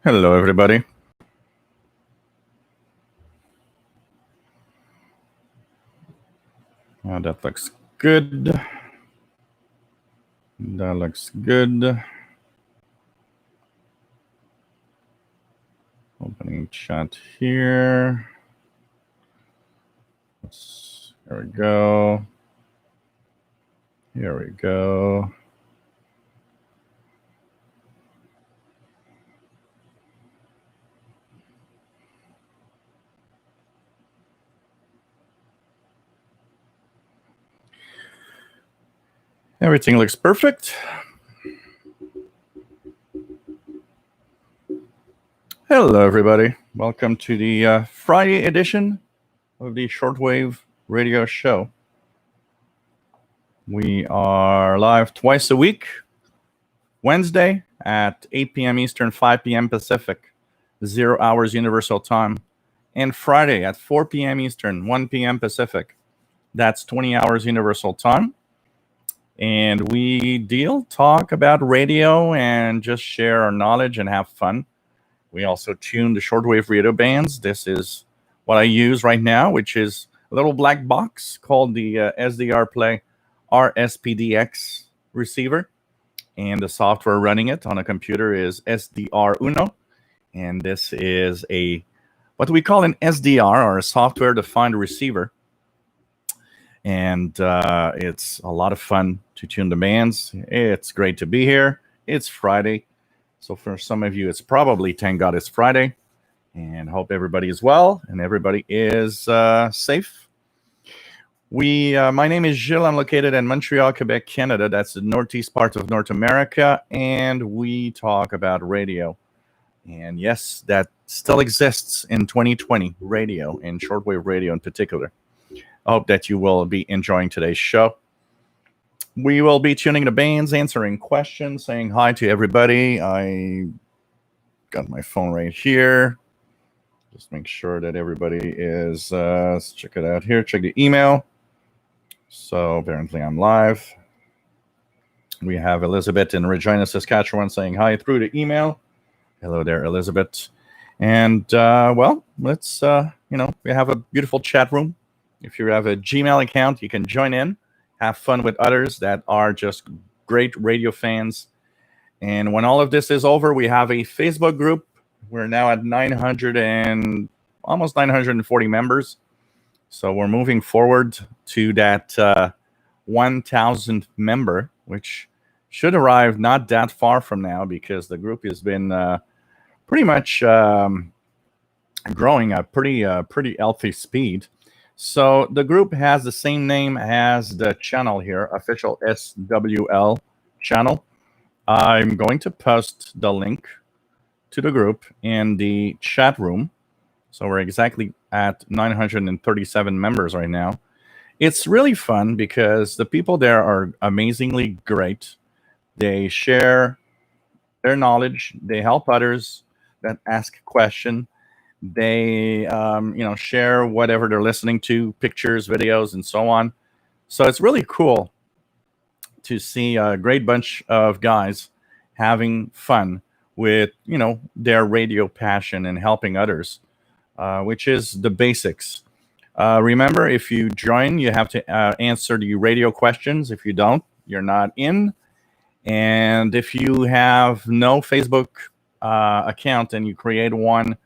Hello, everybody. Oh, that looks good. That looks good. Opening chat here. Here we go. Here we go. Everything looks perfect. Hello, everybody. Welcome to the Friday edition of the Shortwave radio show. We are live twice a week. Wednesday at 8 p.m. Eastern, 5 p.m. Pacific, 0 hours Universal Time. And Friday at 4 p.m. Eastern, 1 p.m. Pacific. That's 20 hours Universal Time. And we talk about radio and just share our knowledge and have fun. We also tune the shortwave radio bands. This is what I use right now, which is a little black box called the SDR Play RSPDX receiver. And the software running it on a computer is SDR Uno. And this is what we call an SDR, or a software-defined receiver. And it's a lot of fun to tune the bands. It's great to be here. It's Friday. So for some of you, it's probably thank God it's Friday. And hope everybody is well and everybody is safe. My name is Gilles. I'm located in Montreal, Quebec, Canada. That's the northeast part of North America. And we talk about radio. And yes, that still exists in 2020, radio, and shortwave radio in particular. I hope that you will be enjoying today's show. We will be tuning the bands, answering questions, saying hi to everybody. I got my phone right here. Just make sure that everybody is, let's check it out here. Check the email. So apparently I'm live. We have Elizabeth in Regina, Saskatchewan saying hi through the email. Hello there, Elizabeth. And, let's, we have a beautiful chat room. If you have a Gmail account, you can join in, have fun with others that are just great radio fans. And when all of this is over, we have a Facebook group. We're now at almost 940 members. So we're moving forward to that 1,000th member, which should arrive not that far from now, because the group has been pretty much growing at pretty healthy speed. So the group has the same name as the channel here, official SWL channel. I'm going to post the link to the group in the chat room. So we're exactly at 937 members right now. It's really fun because the people there are amazingly great. They share their knowledge. They help others that ask questions. They, share whatever they're listening to, pictures, videos, and so on. So it's really cool to see a great bunch of guys having fun with, their radio passion and helping others, which is the basics. Remember, if you join, you have to answer the radio questions. If you don't, you're not in. And if you have no Facebook account and you create one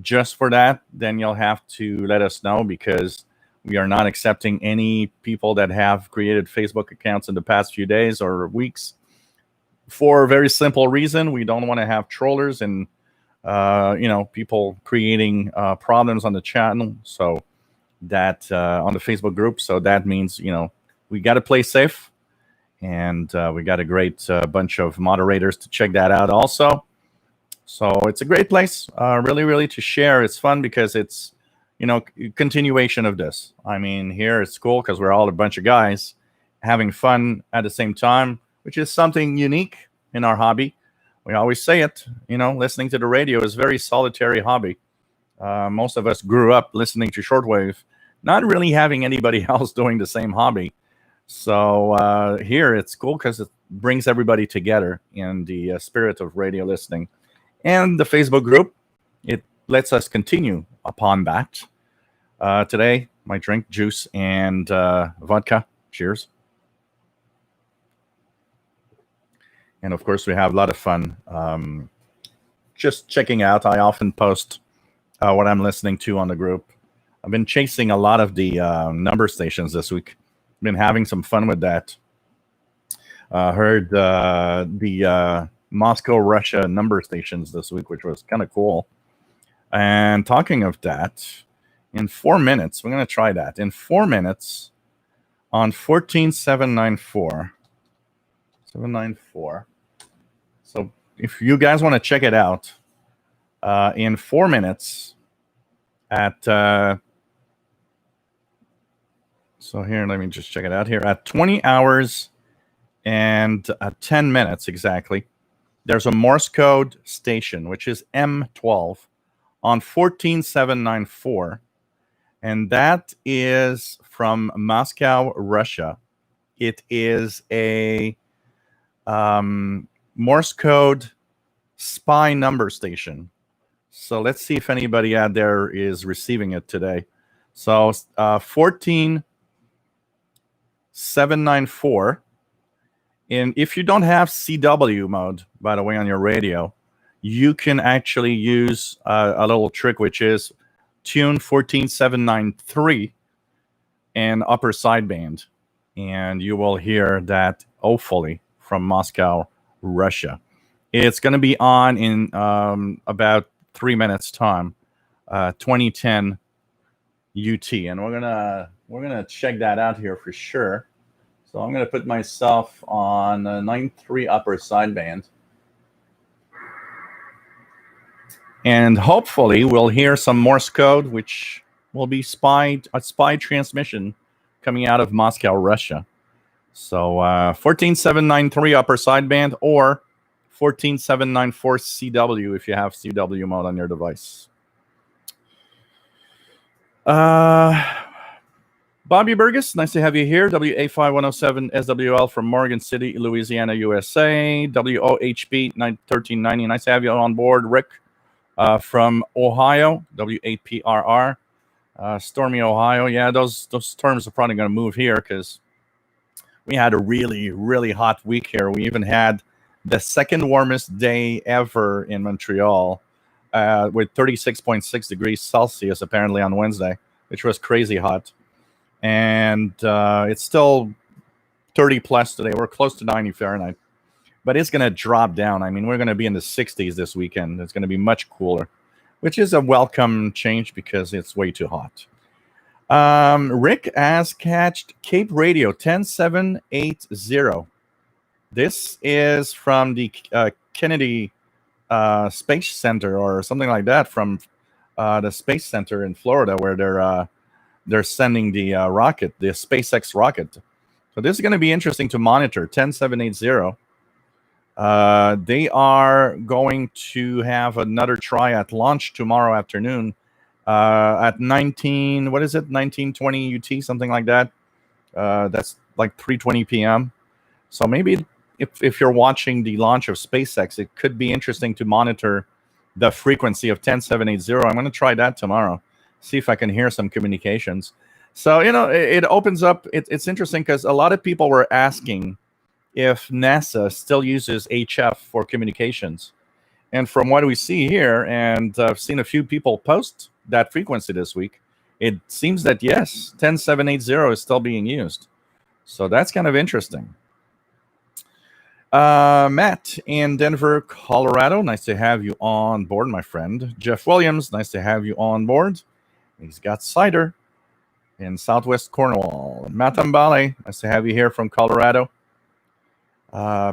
just for that, then you'll have to let us know, because we are not accepting any people that have created Facebook accounts in the past few days or weeks, for a very simple reason. We don't want to have trollers and people creating problems on the channel. So that on the Facebook group. So that means, we got to play safe, and we got a great bunch of moderators to check that out also. So it's a great place, really, really, to share. It's fun because it's, continuation of this. I mean, here it's cool because we're all a bunch of guys having fun at the same time, which is something unique in our hobby. We always say it, listening to the radio is a very solitary hobby. Most of us grew up listening to shortwave, not really having anybody else doing the same hobby. So here it's cool because it brings everybody together in the spirit of radio listening. and the Facebook group. It lets us continue upon that. Today, my drink, juice, and vodka. Cheers. And of course, we have a lot of fun just checking out. I often post what I'm listening to on the group. I've been chasing a lot of the number stations this week. Been having some fun with that. Heard the Moscow, Russia number stations this week, which was kind of cool. And talking of that, in 4 minutes, we're going to try that. In 4 minutes, on 14794. 794. So if you guys want to check it out, in 4 minutes at so here, let me just check it out here. At 20 hours and 10 minutes exactly, there's a Morse code station, which is M12 on 14794. And that is from Moscow, Russia. It is a Morse code spy number station. So let's see if anybody out there is receiving it today. So 14794. And if you don't have CW mode, by the way, on your radio, you can actually use a little trick, which is tune 14793 and upper sideband. And you will hear that, hopefully, from Moscow, Russia. It's going to be on in about 3 minutes time, 2010 UT, and we're gonna check that out here for sure. So I'm gonna put myself on 93 upper sideband, and hopefully we'll hear some Morse code, which will be a spy transmission coming out of Moscow, Russia. So 14793 upper sideband or 14794 CW if you have CW mode on your device. Bobby Burgess, nice to have you here. WA5107 SWL from Morgan City, Louisiana, USA. WOHB 1390, nice to have you on board. Rick from Ohio, W8PRR. Stormy, Ohio. Yeah, those terms are probably going to move here because we had a really, really hot week here. We even had the second warmest day ever in Montreal with 36.6 degrees Celsius apparently on Wednesday, which was crazy hot. And it's still 30 plus today. We're close to 90 Fahrenheit. But it's going to drop down. I mean, we're going to be in the 60s this weekend. It's going to be much cooler, which is a welcome change because it's way too hot. Rick has catched Cape Radio 10780. This is from the Kennedy Space Center or something like that, from the Space Center in Florida, where they're sending the rocket, the SpaceX rocket. So this is going to be interesting to monitor. 10780. They are going to have another try at launch tomorrow afternoon at 1920 UT, something like that. That's like 3:20 p.m. So maybe if you're watching the launch of SpaceX, it could be interesting to monitor the frequency of 10780. I'm going to try that tomorrow, see if I can hear some communications. So, it opens up. It's interesting because a lot of people were asking if NASA still uses HF for communications. And from what we see here, and I've seen a few people post that frequency this week, it seems that yes, 10780 is still being used. So that's kind of interesting. Matt in Denver, Colorado, nice to have you on board, my friend. Jeff Williams, nice to have you on board. He's got cider in Southwest Cornwall. Matt Ambale, nice to have you here from Colorado.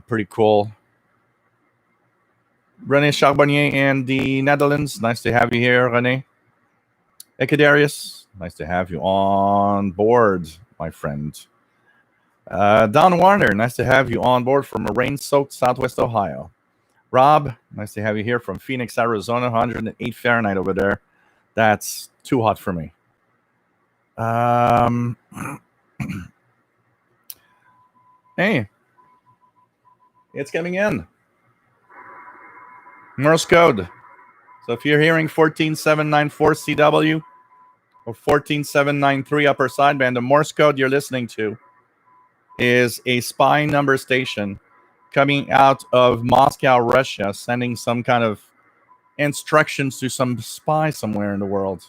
Pretty cool. Rene Charbonnier in the Netherlands, nice to have you here, Rene. Ekadarius, nice to have you on board, my friend. Don Warner, nice to have you on board from a rain-soaked Southwest Ohio. Rob, nice to have you here from Phoenix, Arizona, 108 Fahrenheit over there. That's too hot for me. Hey, it's coming in. Morse code. So if you're hearing 14794 CW or 14793 upper sideband, the Morse code you're listening to is a spy number station coming out of Moscow, Russia, sending some kind of instructions to some spy somewhere in the world.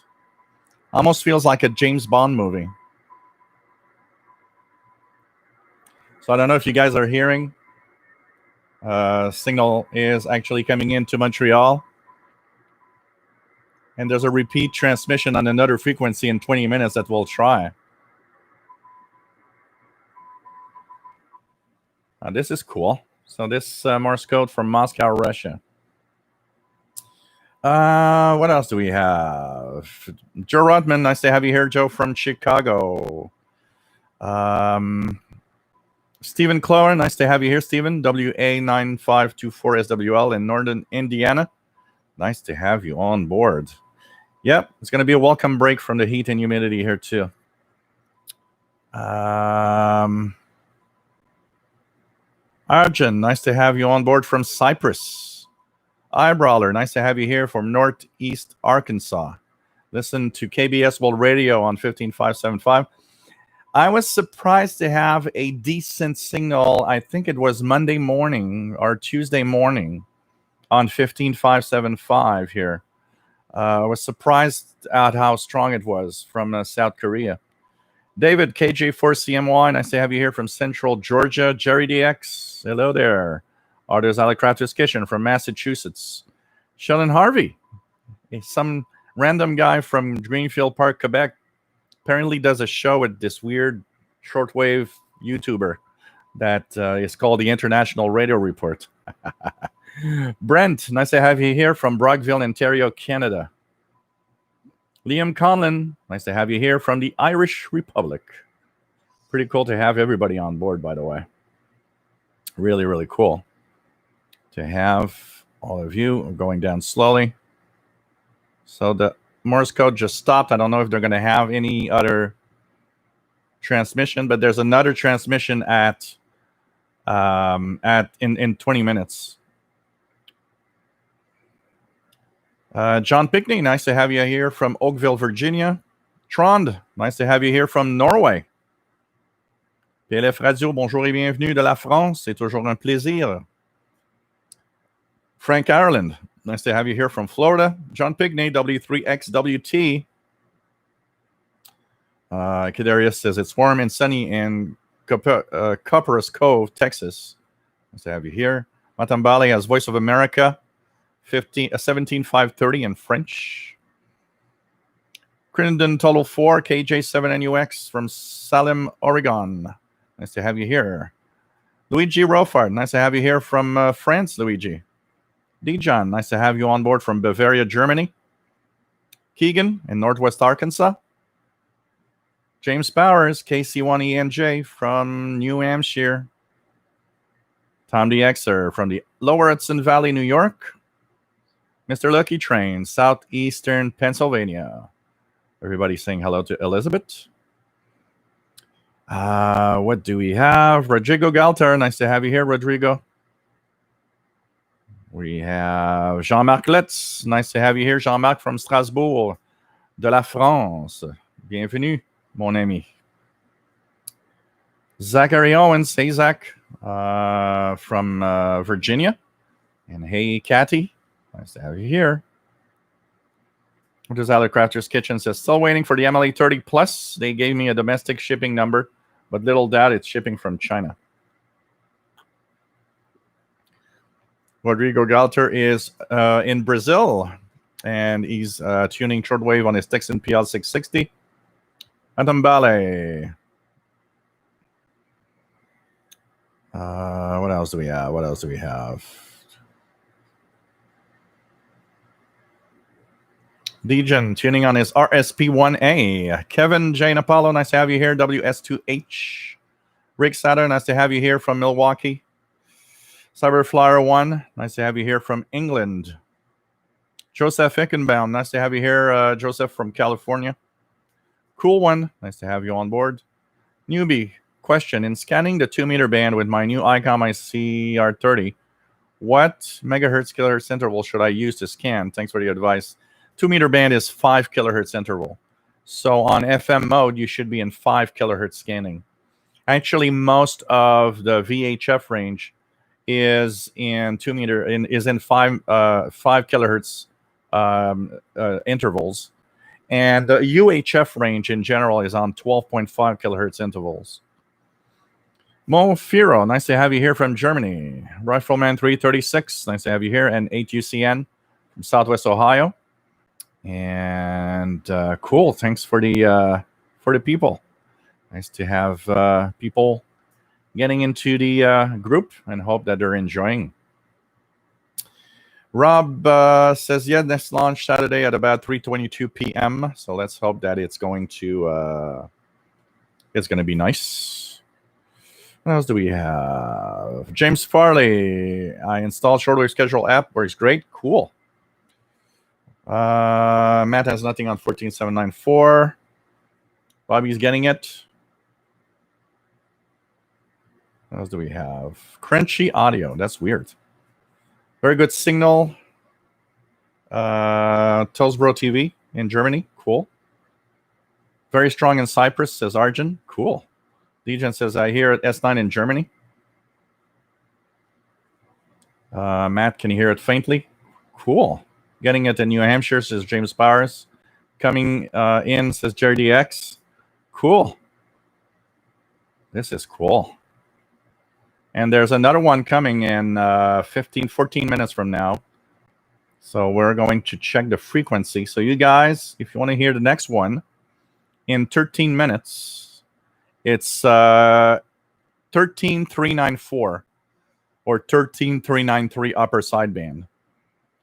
Almost feels like a James Bond movie. So I don't know if you guys are hearing. Signal is actually coming into Montreal. And there's a repeat transmission on another frequency in 20 minutes that we'll try. This is cool. So this Morse code from Moscow, Russia. What else do we have? Joe Rodman, nice to have you here, Joe from Chicago. Stephen Clower, nice to have you here, Stephen. WA9524SWL in Northern Indiana. Nice to have you on board. Yep, it's going to be a welcome break from the heat and humidity here, too. Arjun, nice to have you on board from Cyprus. Eyebrawler, nice to have you here from Northeast Arkansas. Listen to KBS World Radio on 15575. I was surprised to have a decent signal. I think it was Monday morning or Tuesday morning on 15575 here. I was surprised at how strong it was from South Korea. David, KJ4CMY, nice to have you here from Central Georgia. Jerry DX, hello there. Artist Alec Crafter's Kitchen from Massachusetts. Sheldon Harvey, some random guy from Greenfield Park, Quebec, apparently does a show with this weird shortwave YouTuber that is called the International Radio Report. Brent, nice to have you here from Brockville, Ontario, Canada. Liam Conlon, nice to have you here from the Irish Republic. Pretty cool to have everybody on board, by the way. Really, really cool to have all of you going down slowly. So the Morse code just stopped. I don't know if they're going to have any other transmission, but there's another transmission in 20 minutes. John Pickney, nice to have you here from Oakville, Virginia. Trond, nice to have you here from Norway. PLF Radio, bonjour et bienvenue de la France. C'est toujours un plaisir. Frank Ireland, nice to have you here from Florida. John Pickney, W3XWT. Kadarius says it's warm and sunny in Copperas Cove, Texas. Nice to have you here. Matambale has Voice of America, 17530 in French. Crittenden Total 4, KJ7NUX from Salem, Oregon. Nice to have you here. Luigi Rofard, nice to have you here from France, Luigi. Dijon, nice to have you on board from Bavaria, Germany. Keegan in Northwest Arkansas. James Bowers, KC1ENJ from New Hampshire. Tom DXer from the Lower Hudson Valley, New York. Mr. Lucky Train, Southeastern Pennsylvania. Everybody saying hello to Elizabeth. What do we have? Rodrigo Galter, nice to have you here, Rodrigo. We have Jean-Marc Letts. Nice to have you here, Jean-Marc from Strasbourg, de la France. Bienvenue, mon ami. Zachary Owens. Hey, Zach, from Virginia. And hey, Kathy. Nice to have you here. What does Alec Crafter's Kitchen says? Still waiting for the MLA 30 Plus. They gave me a domestic shipping number, but little doubt it's shipping from China. Rodrigo Galter is in Brazil, and he's tuning shortwave on his Texan PL660. Atambale. What else do we have? Dejan tuning on his RSP1A. Kevin Jane Apollo, nice to have you here. WS2H. Rick Satter, nice to have you here from Milwaukee. Cyberflyer 1, nice to have you here from England. Joseph Ickenbaum, nice to have you here, Joseph from California. Cool One, nice to have you on board. Newbie, question. In scanning the 2-meter band with my new ICOM ICR30, What megahertz kilohertz interval should I use to scan? Thanks for the advice. 2 meter band is 5 kilohertz interval. So on FM mode, you should be in 5 kilohertz scanning. Actually, most of the VHF range is in 2 meter is in 5 kilohertz intervals, and the UHF range in general is on 12.5 kilohertz intervals. Mo Firo, nice to have you here from Germany. Rifleman 336, nice to have you here, and 8UCN from Southwest Ohio. And cool, thanks for the people. Nice to have people getting into the group, and hope that they're enjoying. Rob says, yeah, next launch Saturday at about 3:22 p.m. So let's hope that it's going to be nice. What else do we have? James Farley, I installed Shortwave schedule app, works great. Cool. Matt has nothing on 14794. Bobby's getting it. What else do we have? Crunchy audio. That's weird. Very good signal. Telsbro TV in Germany. Cool. Very strong in Cyprus, says Arjun. Cool. Legion says, I hear it S9 in Germany. Matt, can you hear it faintly? Cool. Getting it in New Hampshire, says James Powers. Coming in, says Jerry DX. Cool. This is cool. And there's another one coming in 14 minutes from now. So we're going to check the frequency. So you guys, if you want to hear the next one, in 13 minutes, it's 13394 or 13393 upper sideband.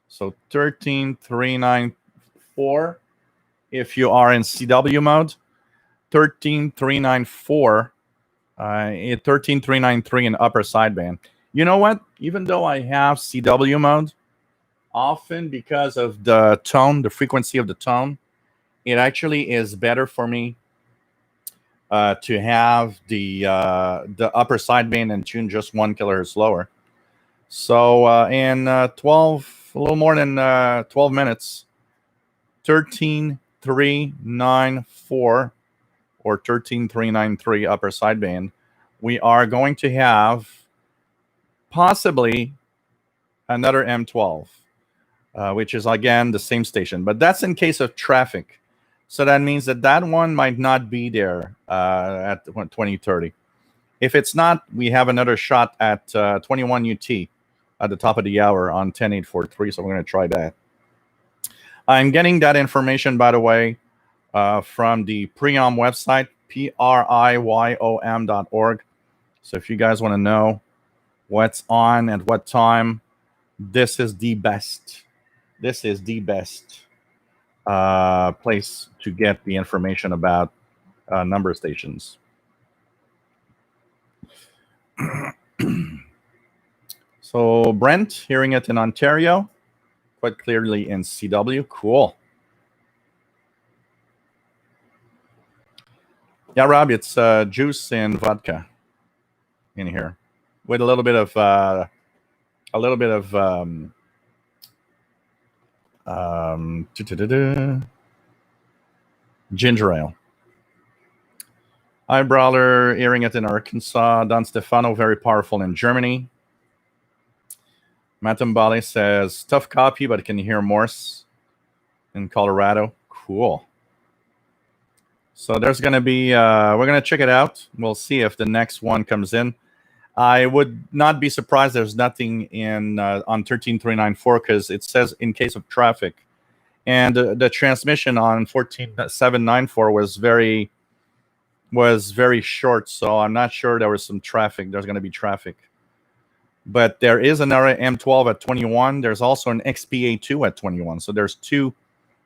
So 13394 if you are in CW mode, 13394 13393 in upper sideband. You know what? Even though I have CW mode, often because of the tone, the frequency of the tone, it actually is better for me to have the upper sideband and tune just 1 kilohertz lower. So in a little more than 12 minutes, 13394 or 13393 upper sideband, we are going to have possibly another M12, which is again the same station, but that's in case of traffic. So that means that one might not be there at 2030. If it's not, we have another shot at 21 UT at the top of the hour on 10843. So we're going to try that. I'm getting that information, by the way, from the Priom website, priyom.org. So if you guys want to know what's on at what time, this is the best. This is the best place to get the information about number stations. So Brent, hearing it in Ontario, quite clearly in CW. Cool. Yeah, Rob, it's juice and vodka in here with a little bit of ginger ale. Hi, Brawler, hearing it in Arkansas. Don Stefano, very powerful in Germany. Matambali says, tough copy, but can you hear Morse in Colorado? Cool. So there's going to be, we're going to check it out. We'll see if the next one comes in. I would not be surprised there's nothing in on 13394 because it says in case of traffic. And the transmission on 14794 was very short, so I'm not sure there was some traffic. There's going to be traffic. But there is another M12 at 21. There's also an XPA2 at 21. So there's two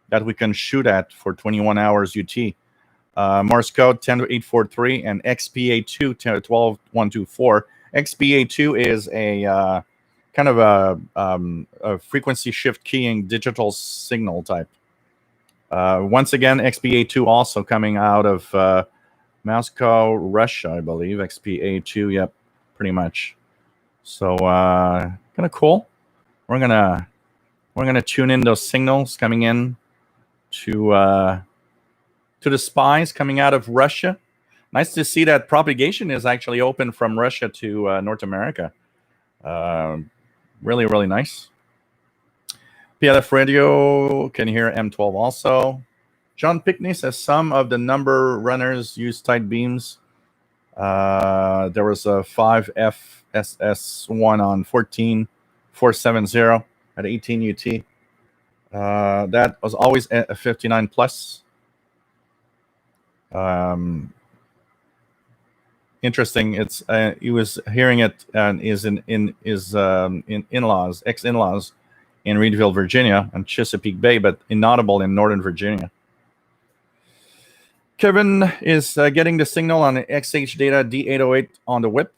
that we can shoot at for 21 hours UT. Morse code 10843 and XPA2 12124. XPA2 is a kind of a frequency shift keying digital signal type. Once again, XPA2 also coming out of Moscow, Russia, I believe. XPA2, yep, pretty much. So going Kind of cool. We're gonna tune in those signals coming in to the spies coming out of Russia. Nice to see that propagation is actually open from Russia to North America. Really, really nice. PLF radio can hear M12 also. John Pickney says some of the number runners use tight beams. There was a 5FSS1 on 14470 at 18 UT. That was always a 59 plus. Interesting. It's he was hearing it and is in in-laws, ex-in-laws in Reedville, Virginia, and Chesapeake Bay, but inaudible in Northern Virginia. Kevin is getting the signal on the XH data D808 on the whip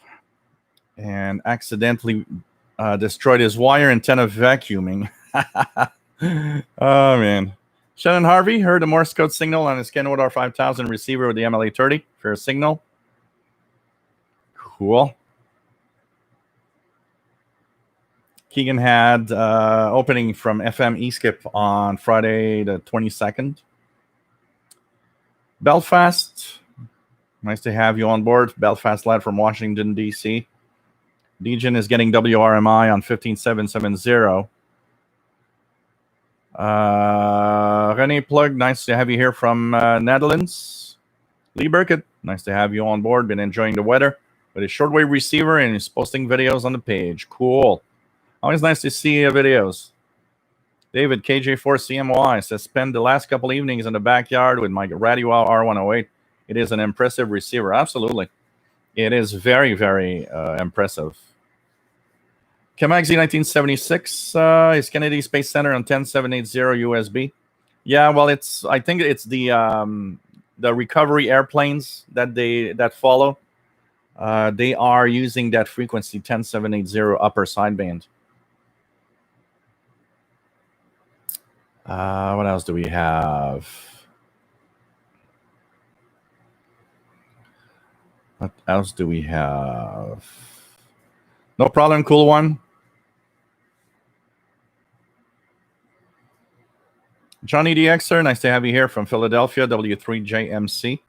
and accidentally destroyed his wire antenna vacuuming. Oh, man. Shannon Harvey heard a Morse code signal on his Kenwood R5000 receiver with the MLA30 for a signal. Cool. Keegan had opening from FM eSkip on Friday the 22nd. Belfast, nice to have you on board. Belfast lad from Washington, D.C. Degen is getting WRMI on 15770. Rene Plug, nice to have you here from Netherlands. Lee Burkett, nice to have you on board. Been enjoying the weather with his shortwave receiver and he's posting videos on the page. Cool. Always nice to see your videos. David, KJ4CMY, says, spend the last couple evenings in the backyard with my Radio R108. It is an impressive receiver. Absolutely. It is very, very impressive. Kamak Z1976 is Kennedy Space Center on 10780 USB. Yeah, well, I think it's the recovery airplanes that follow. They are using that frequency 10780 upper sideband. What else do we have? What else do we have? No problem, cool one. Johnny DXer, nice to have you here from Philadelphia, W3JMC.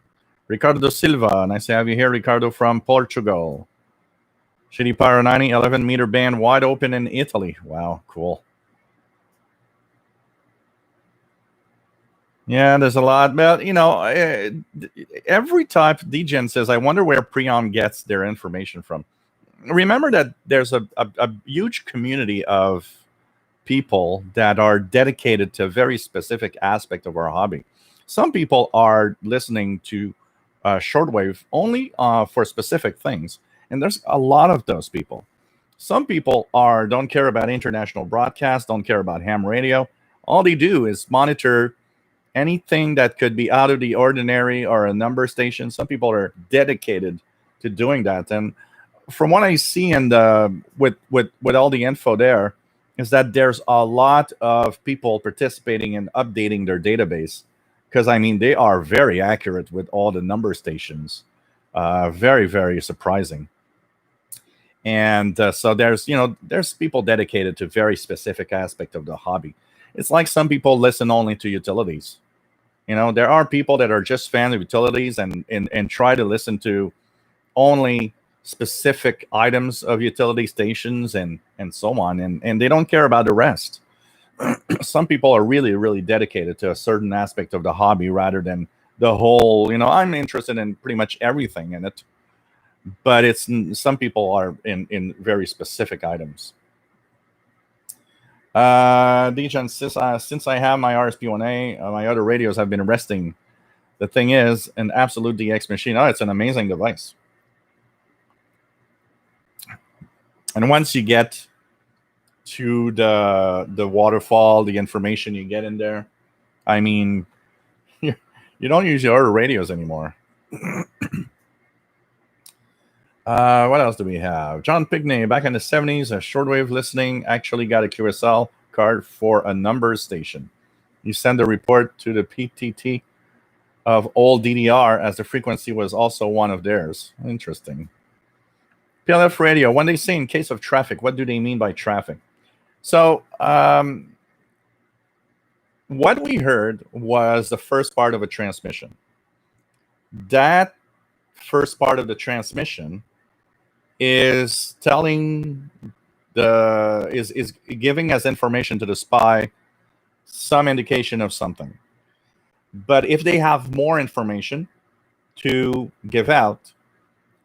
Ricardo Silva, nice to have you here, Ricardo from Portugal. Shitty Pyro 90, 11-meter band wide open in Italy. Wow, cool. Yeah, there's a lot. But, every type Degen says, I wonder where Preom gets their information from. Remember that there's a huge community of people that are dedicated to a very specific aspect of our hobby. Some people are listening to shortwave only for specific things. And there's a lot of those people. Some people don't care about international broadcast, don't care about ham radio. All they do is monitor anything that could be out of the ordinary or a number station. Some people are dedicated to doing that. And from what I see and with all the info there is that there's a lot of people participating in updating their database because, they are very accurate with all the number stations. Very, very surprising. And so there's people dedicated to very specific aspect of the hobby. It's like some people listen only to utilities. There are people that are just fans of utilities and try to listen to only specific items of utility stations and so on. And they don't care about the rest. Some people are really, really dedicated to a certain aspect of the hobby rather than the whole, I'm interested in pretty much everything in it. But some people are in very specific items. Degen, since I have my RSP1A, my other radios have been resting. The thing is, an absolute DX machine. Oh, it's an amazing device. And once you get to the waterfall, the information you get in there, you don't use your other radios anymore. What else do we have? John Pigney, back in the 70s, a shortwave listening actually got a QSL card for a number station. You send a report to the PTT of old DDR as the frequency was also one of theirs. Interesting. PLF Radio, when they say in case of traffic, what do they mean by traffic? So, what we heard was the first part of a transmission. That first part of the transmission is telling is giving as information to the spy some indication of something. But if they have more information to give out,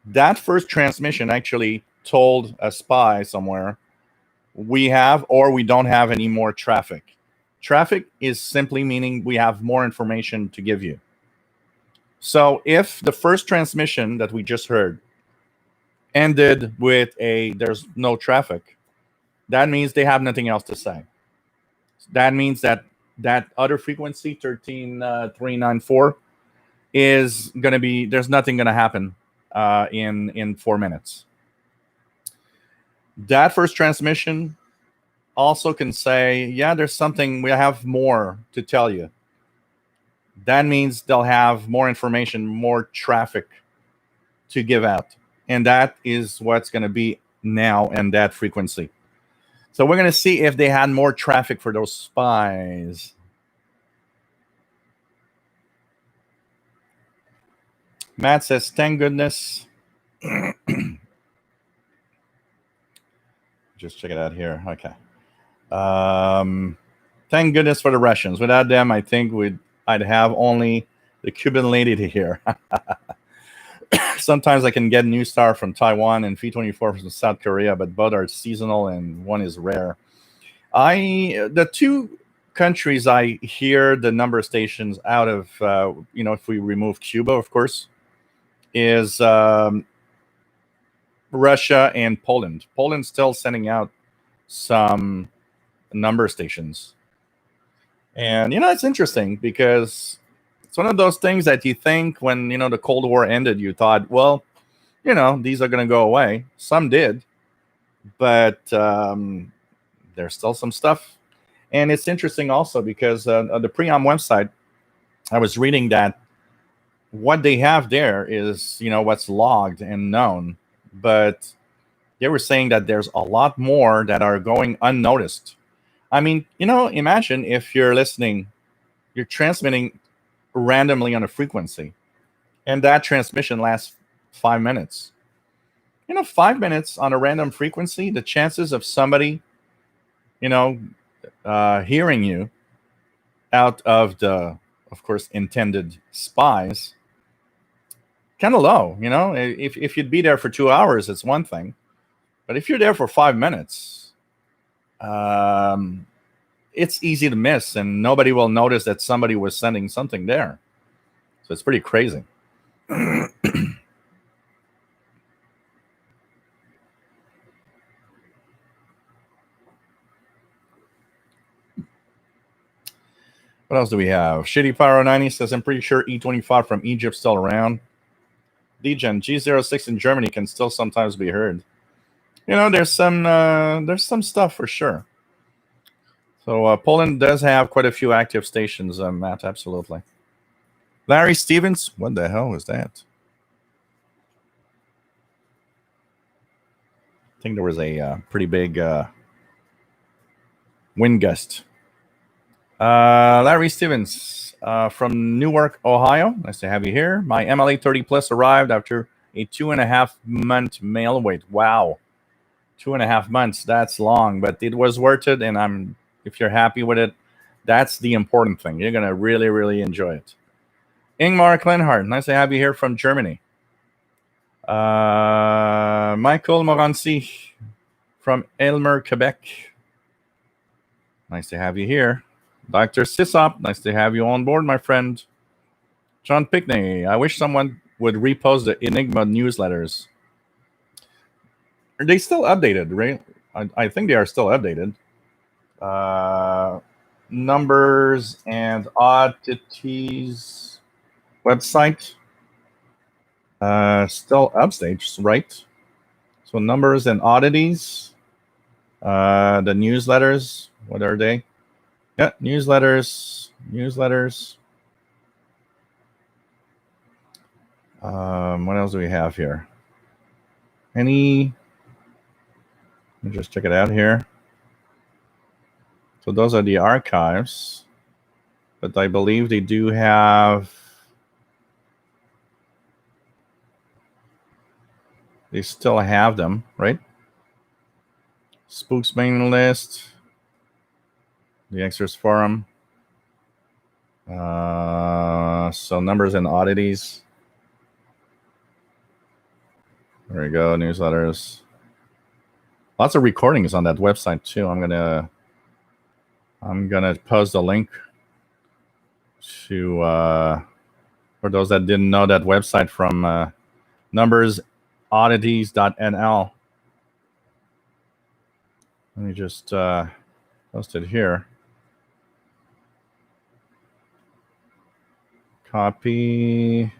that first transmission actually told a spy somewhere, we have or we don't have any more traffic. Traffic is simply meaning we have more information to give you. So if the first transmission that we just heard ended with a there's no traffic, that means they have nothing else to say. That means that other frequency 13394 is going to be, there's nothing going to happen in 4 minutes. That first transmission also can say, yeah, there's something, we have more to tell you. That means they'll have more information, more traffic to give out. And that is what's going to be now in that frequency. So we're going to see if they had more traffic for those spies. Matt says, thank goodness. Just check it out here. Okay. Thank goodness for the Russians. Without them, I think I'd have only the Cuban lady to hear. Sometimes I can get New Star from Taiwan and V24 from South Korea, but both are seasonal and one is rare. The two countries I hear the number of stations out of, if we remove Cuba, of course, is Russia and Poland. Poland's still sending out some number stations. And, it's interesting because it's one of those things that you think when, the Cold War ended, you thought, well, these are going to go away. Some did, but there's still some stuff. And it's interesting also because on the Preom website, I was reading that what they have there is, what's logged and known. But they were saying that there's a lot more that are going unnoticed. I mean, imagine if you're listening, you're transmitting randomly on a frequency, and that transmission lasts 5 minutes. 5 minutes on a random frequency, the chances of somebody, hearing you out of the, of course, intended spies, kind of low. If you'd be there for 2 hours, it's one thing. But if you're there for 5 minutes, it's easy to miss, and nobody will notice that somebody was sending something there. So it's pretty crazy. What else do we have? Shitty Pyro 90 says, I'm pretty sure E25 from Egypt's still around. DGen, G06 in Germany can still sometimes be heard. There's some stuff for sure. So Poland does have quite a few active stations, Matt, absolutely. Larry Stevens, what the hell was that? I think there was a pretty big wind gust. Larry Stevens from Newark, Ohio. Nice to have you here. My MLA 30 Plus arrived after a 2.5 month mail wait. Wow. 2.5 months. That's long, but it was worth it. And if you're happy with it, that's the important thing. You're going to really, really enjoy it. Ingmar Klenhardt. Nice to have you here from Germany. Michael Morancy from Aylmer, Quebec. Nice to have you here. Dr. Sisop, nice to have you on board, my friend. John Pickney, I wish someone would repost the Enigma newsletters. Are they still updated, right? I think they are still updated. Numbers and oddities website. Still upstage, right? So numbers and oddities. The newsletters, what are they? Yeah, newsletters. What else do we have here? Let me just check it out here. So those are the archives, but I believe they do have. They still have them, right? Spooks mailing list, the Extras forum. So numbers and oddities. There we go. Newsletters. Lots of recordings on that website too. I'm gonna post the link to for those that didn't know that website from numbersoddities.nl. Let me just post it here. Copy. I'm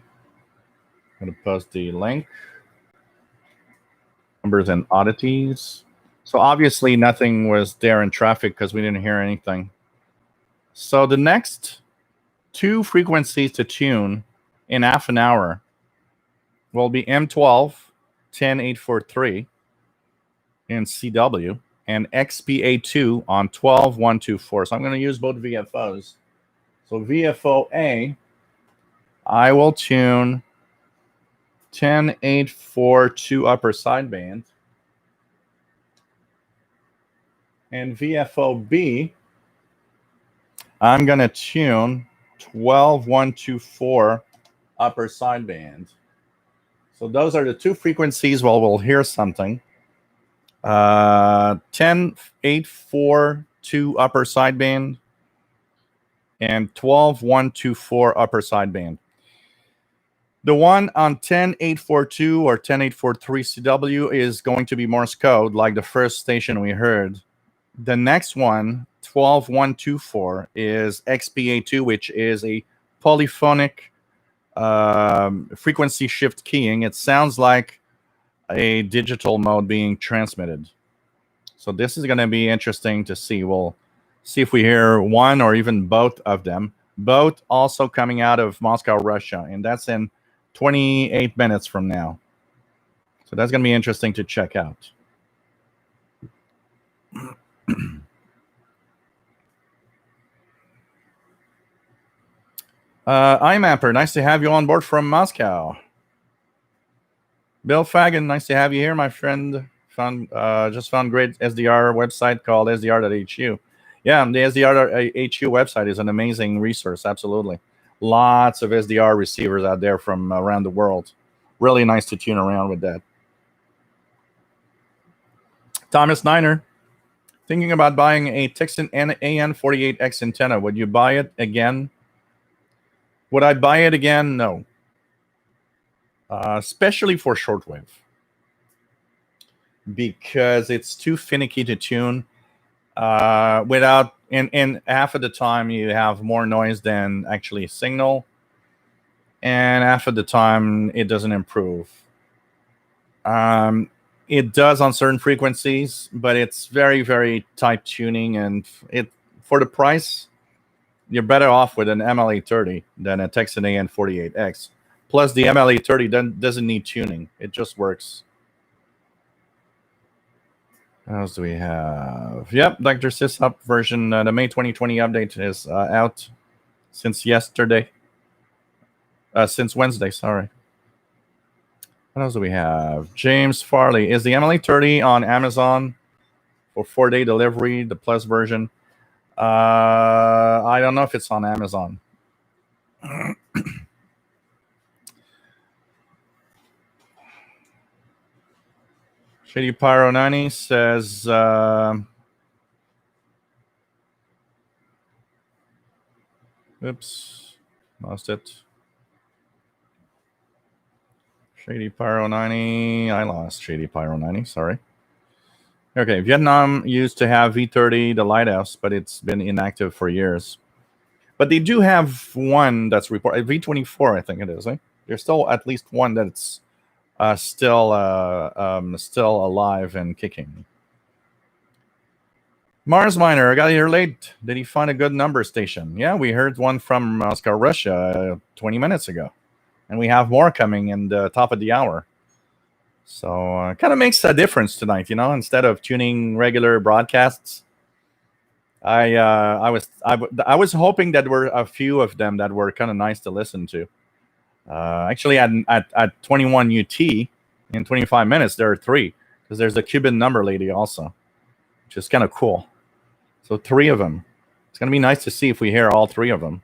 going to post the link. Numbers and oddities. So obviously nothing was there in traffic because we didn't hear anything. So the next 2 frequencies to tune in half an hour will be M12 10843 in CW and XPA2 on 12124. So I'm going to use both VFOs. So VFO A, I will tune 10842 upper sideband. And VFO B, I'm going to tune 12124 upper sideband. So those are the 2 frequencies where we'll hear something. 10842 upper sideband and 12124 upper sideband. The one on 10842 or 10843 CW is going to be Morse code, like the first station we heard. The next one, 12124, is XPA2, which is a polyphonic frequency shift keying. It sounds like a digital mode being transmitted. So this is going to be interesting to see. We'll see if we hear one or even both of them. Both also coming out of Moscow, Russia, and that's in 28 minutes from now. So that's going to be interesting to check out. iMapper, nice to have you on board from Moscow. Bill Fagan, nice to have you here, my friend. Just found great SDR website called SDR.hu. Yeah, the SDR.hu website is an amazing resource, absolutely. Lots of SDR receivers out there from around the world. Really nice to tune around with that. Thomas Niner, thinking about buying a Texan AN48X antenna. Would you buy it again? Would I buy it again? No. Especially for shortwave. Because it's too finicky to tune. Without, and half of the time you have more noise than actually signal. And half of the time it doesn't improve. It does on certain frequencies, but it's very, very tight tuning. And for the price, you're better off with an MLA30 than a Texan AN48X. Plus, the MLA30 doesn't need tuning. It just works. What else do we have? Yep, Dr. SysUp version. The May 2020 update is out since yesterday. Since Wednesday, sorry. What else do we have? James Farley. Is the MLA30 on Amazon for 4-day delivery, the Plus version? I don't know if it's on Amazon. Shady Pyro 90 says oops, lost it. Shady Pyro 90. I lost Shady Pyro 90, sorry. Okay, Vietnam used to have V30, the lighthouse, but it's been inactive for years. But they do have one that's reported, V24, I think it is. There's still at least one that's still alive and kicking. Mars Miner, I got here late. Did he find a good number station? Yeah, we heard one from Moscow, Russia 20 minutes ago. And we have more coming in the top of the hour. So kind of makes a difference tonight, Instead of tuning regular broadcasts, I was hoping that there were a few of them that were kind of nice to listen to. Actually, at 21 UT in 25 minutes, there are three because there's a Cuban number lady also, which is kind of cool. So three of them. It's gonna be nice to see if we hear all three of them,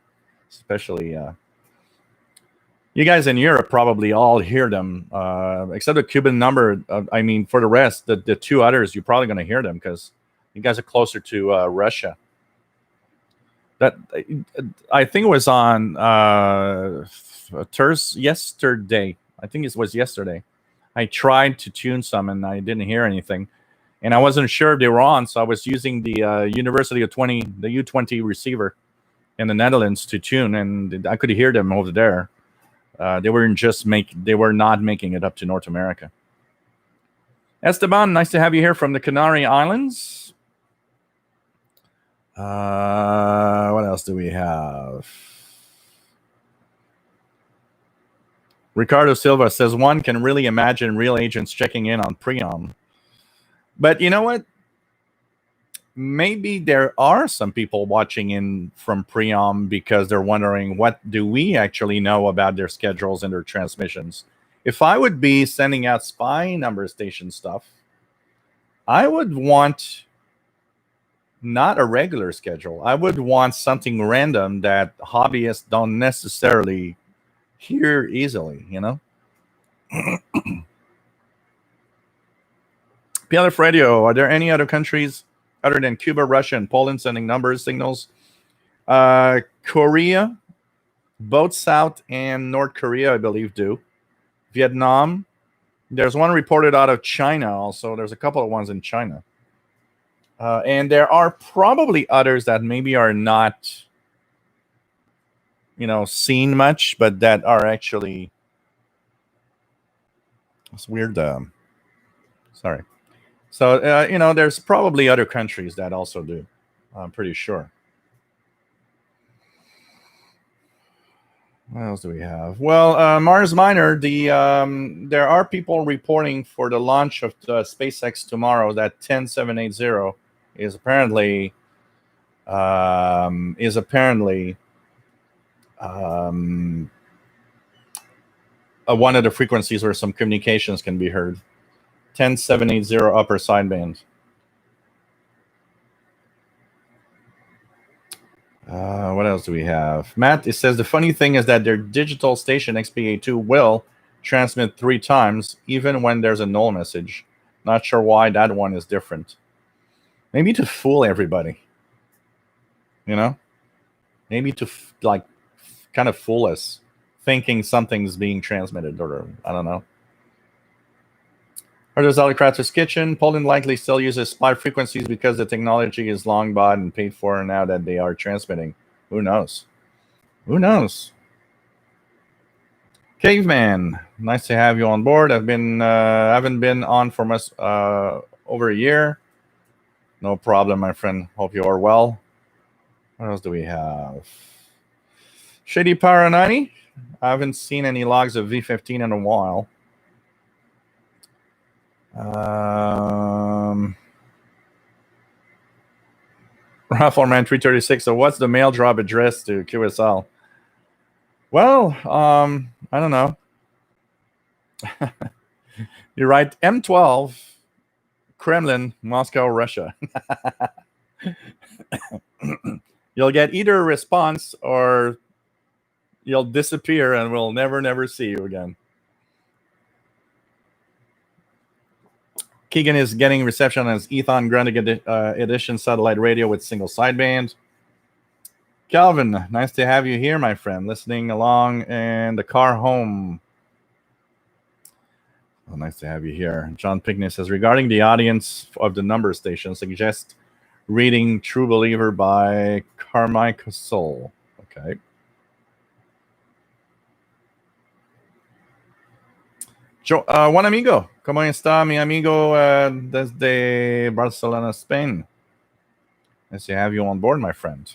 especially. You guys in Europe probably all hear them, except the Cuban number. I mean, for the rest, the two others, you're probably going to hear them because you guys are closer to Russia. That I think it was on yesterday. I think it was yesterday. I tried to tune some and I didn't hear anything, and I wasn't sure if they were on, so I was using the University of 20, the U20 receiver in the Netherlands to tune, and I could hear them over there. They were not making it up to North America. Esteban, nice to have you here from the Canary Islands. What else do we have? Ricardo Silva says one can really imagine real agents checking in on Priom. But you know what? Maybe there are some people watching in from Priom because they're wondering, what do we actually know about their schedules and their transmissions? If I would be sending out spy number station stuff, I would want not a regular schedule. I would want something random that hobbyists don't necessarily hear easily, PLF Radio, are there any other countries other than Cuba, Russia, and Poland sending signals? Korea, both South and North Korea, I believe, do. Vietnam, there's one reported out of China also. There's a couple of ones in China. And there are probably others that maybe are not, seen much, but that are actually, it's weird. Sorry. So, there's probably other countries that also do. I'm pretty sure. What else do we have? Well, Mars Minor, there are people reporting for the launch of the SpaceX tomorrow that 10780 is apparently one of the frequencies where some communications can be heard. 10780 upper sideband. What else do we have? Matt, it says the funny thing is that their digital station XPA2 will transmit 3 times even when there's a null message. Not sure why that one is different. Maybe to fool everybody. Maybe to kind of fool us, thinking something's being transmitted, or I don't know. There's Alicratus Kitchen. Poland likely still uses spy frequencies because the technology is long bought and paid for now that they are transmitting. Who knows? Who knows? Caveman, nice to have you on board. Haven't been on for much over a year. No problem, my friend. Hope you are well. What else do we have? Shady Power 90. I haven't seen any logs of V15 in a while. Raffleman 336. So what's the mail drop address to QSL? Well, I don't know. You're right. M12, Kremlin, Moscow, Russia. You'll get either a response or you'll disappear and we'll never see you again. Keegan is getting reception on his Ethon Grundig edition satellite radio with single sideband. Calvin, nice to have you here, my friend, listening along in the car home. Oh, nice to have you here. John Pickney says, regarding the audience of the number station, suggest reading True Believer by Carmichael Soul. Okay. Juan amigo, ¿cómo está mi amigo desde Barcelona, Spain? Nice to have you on board, my friend.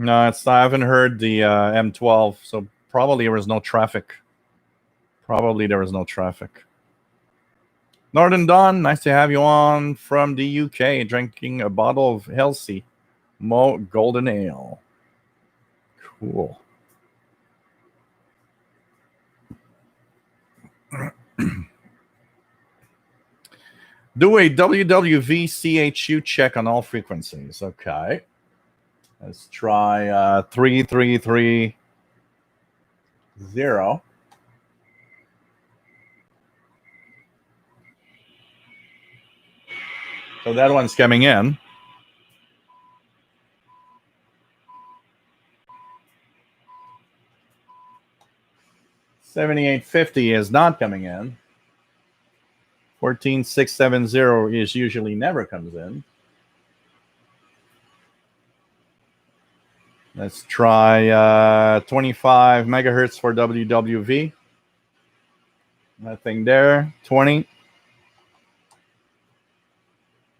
No, I haven't heard the M12, so probably there was no traffic. Northern Dawn, nice to have you on from the UK, drinking a bottle of Helsey Mo Golden Ale. Cool. Do a WWV check on all frequencies. Okay. Let's try 3330. So that one's coming in. 7850 is not coming in. 14670 is usually never comes in. Let's try 25 megahertz for WWV. Nothing there. 20.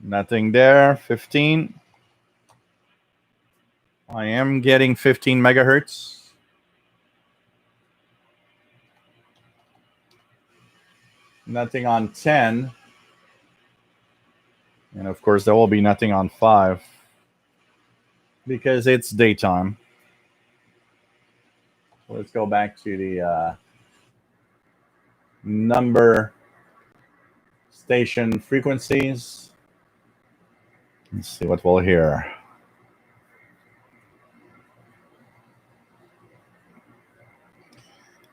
Nothing there. 15. I am getting 15 megahertz. Nothing on 10. And of course, there will be nothing on 5 because it's daytime. So let's go back to the number station frequencies. Let's see what we'll hear.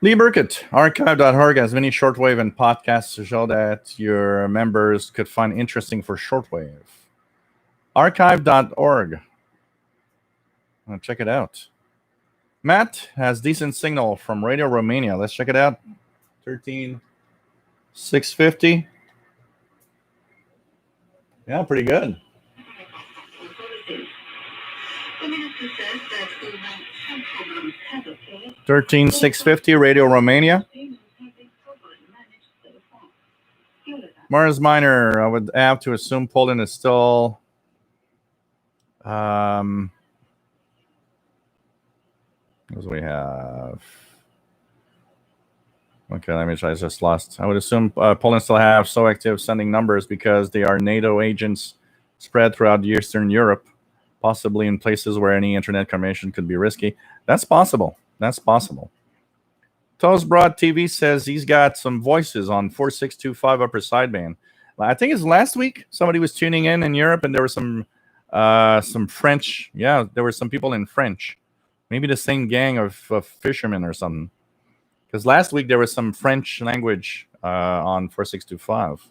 Lee Burkett, archive.org has many shortwave and podcasts to show that your members could find interesting for shortwave. Archive.org. Check it out. Matt has decent signal from Radio Romania. Let's check it out. 13650. Yeah, pretty good. 13650 Radio Romania. Mars Minor, I would have to assume Poland is still what do we have? Okay, let me try. I just lost. I would assume Poland still have so active sending numbers because they are NATO agents spread throughout Eastern Europe, possibly in places where any internet combination could be risky. That's possible. Toast Broad TV says he's got some voices on 4625 upper sideband. I think it's last week somebody was tuning in Europe, and there were some French. Yeah, there were some people in French. Maybe the same gang of fishermen or something. Because last week there was some French language on 4625.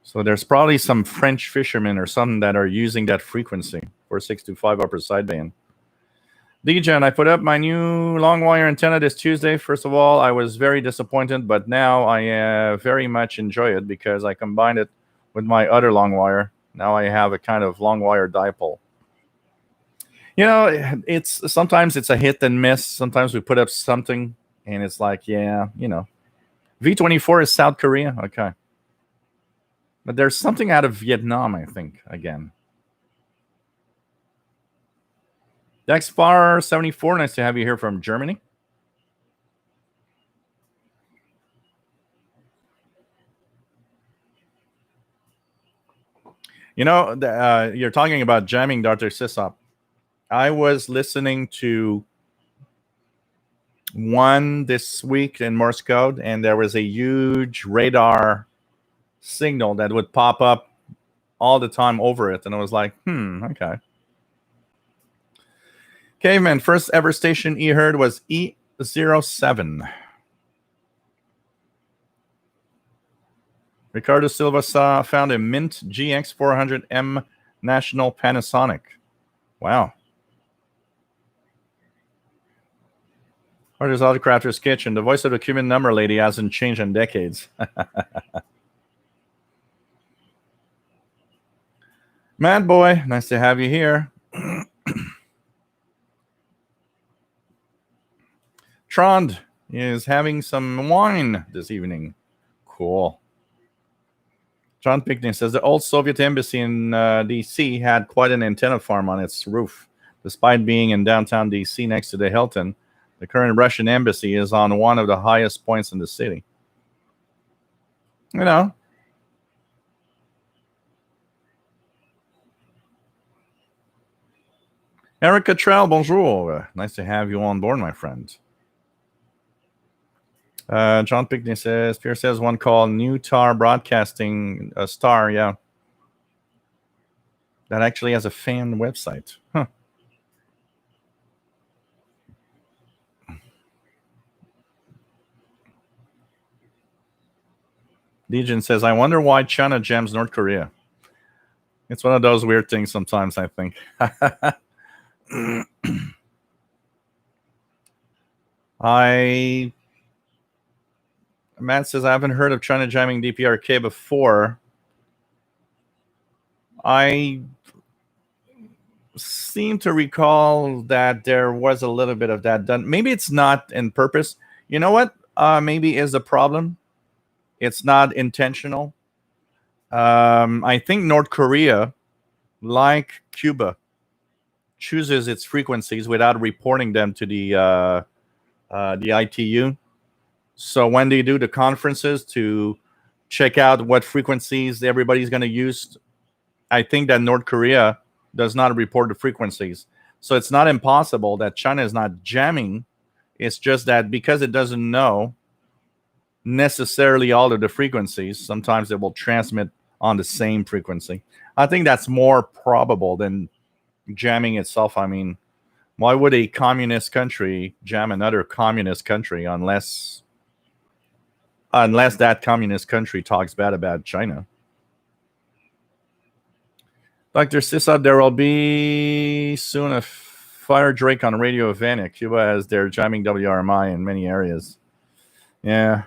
So there's probably some French fishermen or something that are using that frequency, 4625 upper sideband. DJan, I put up my new long wire antenna this Tuesday. First of all, I was very disappointed, but now I very much enjoy it because I combined it with my other long wire. Now I have a kind of long wire dipole. You know, sometimes it's a hit and miss. Sometimes we put up something and it's like, yeah, you know. V24 is South Korea. Okay. But there's something out of Vietnam, I think, again. Dexfar74, nice to have you here from Germany. You know, you're talking about jamming, Dr. Sisop. I was listening to one this week in Morse code, and there was a huge radar signal that would pop up all the time over it. And I was like, okay. Caveman, first ever station he heard was E07. Ricardo Silva found a Mint GX400M National Panasonic. Wow. Artist Autocrafter's Kitchen. The voice of the Cuban number lady hasn't changed in decades. Mad Boy, nice to have you here. Trond is having some wine this evening. Cool. John Pickney says the old Soviet embassy in D.C. had quite an antenna farm on its roof. Despite being in downtown D.C. next to the Hilton, the current Russian embassy is on one of the highest points in the city. You know. Eric Cottrell, bonjour. Nice to have you on board, my friend. John Pickney says, Pierce has one called New Tar Broadcasting Star, yeah. That actually has a fan website. Huh. Legion says, I wonder why China jams North Korea. It's one of those weird things sometimes, I think. Matt says, I haven't heard of China jamming DPRK before. I seem to recall that there was a little bit of that done. Maybe it's not in purpose. You know what? Maybe is the problem. It's not intentional. I think North Korea, like Cuba, chooses its frequencies without reporting them to the ITU. So when they do the conferences to check out what frequencies everybody's going to use, I think that North Korea does not report the frequencies. So it's not impossible that China is not jamming. It's just that because it doesn't know necessarily all of the frequencies, sometimes it will transmit on the same frequency. I think that's more probable than jamming itself. I mean, why would a communist country jam another communist country unless that communist country talks bad about China? Dr. Sissab, there will be soon a Fire Drake on Radio Havana. Cuba as their jamming WRMI in many areas. Yeah.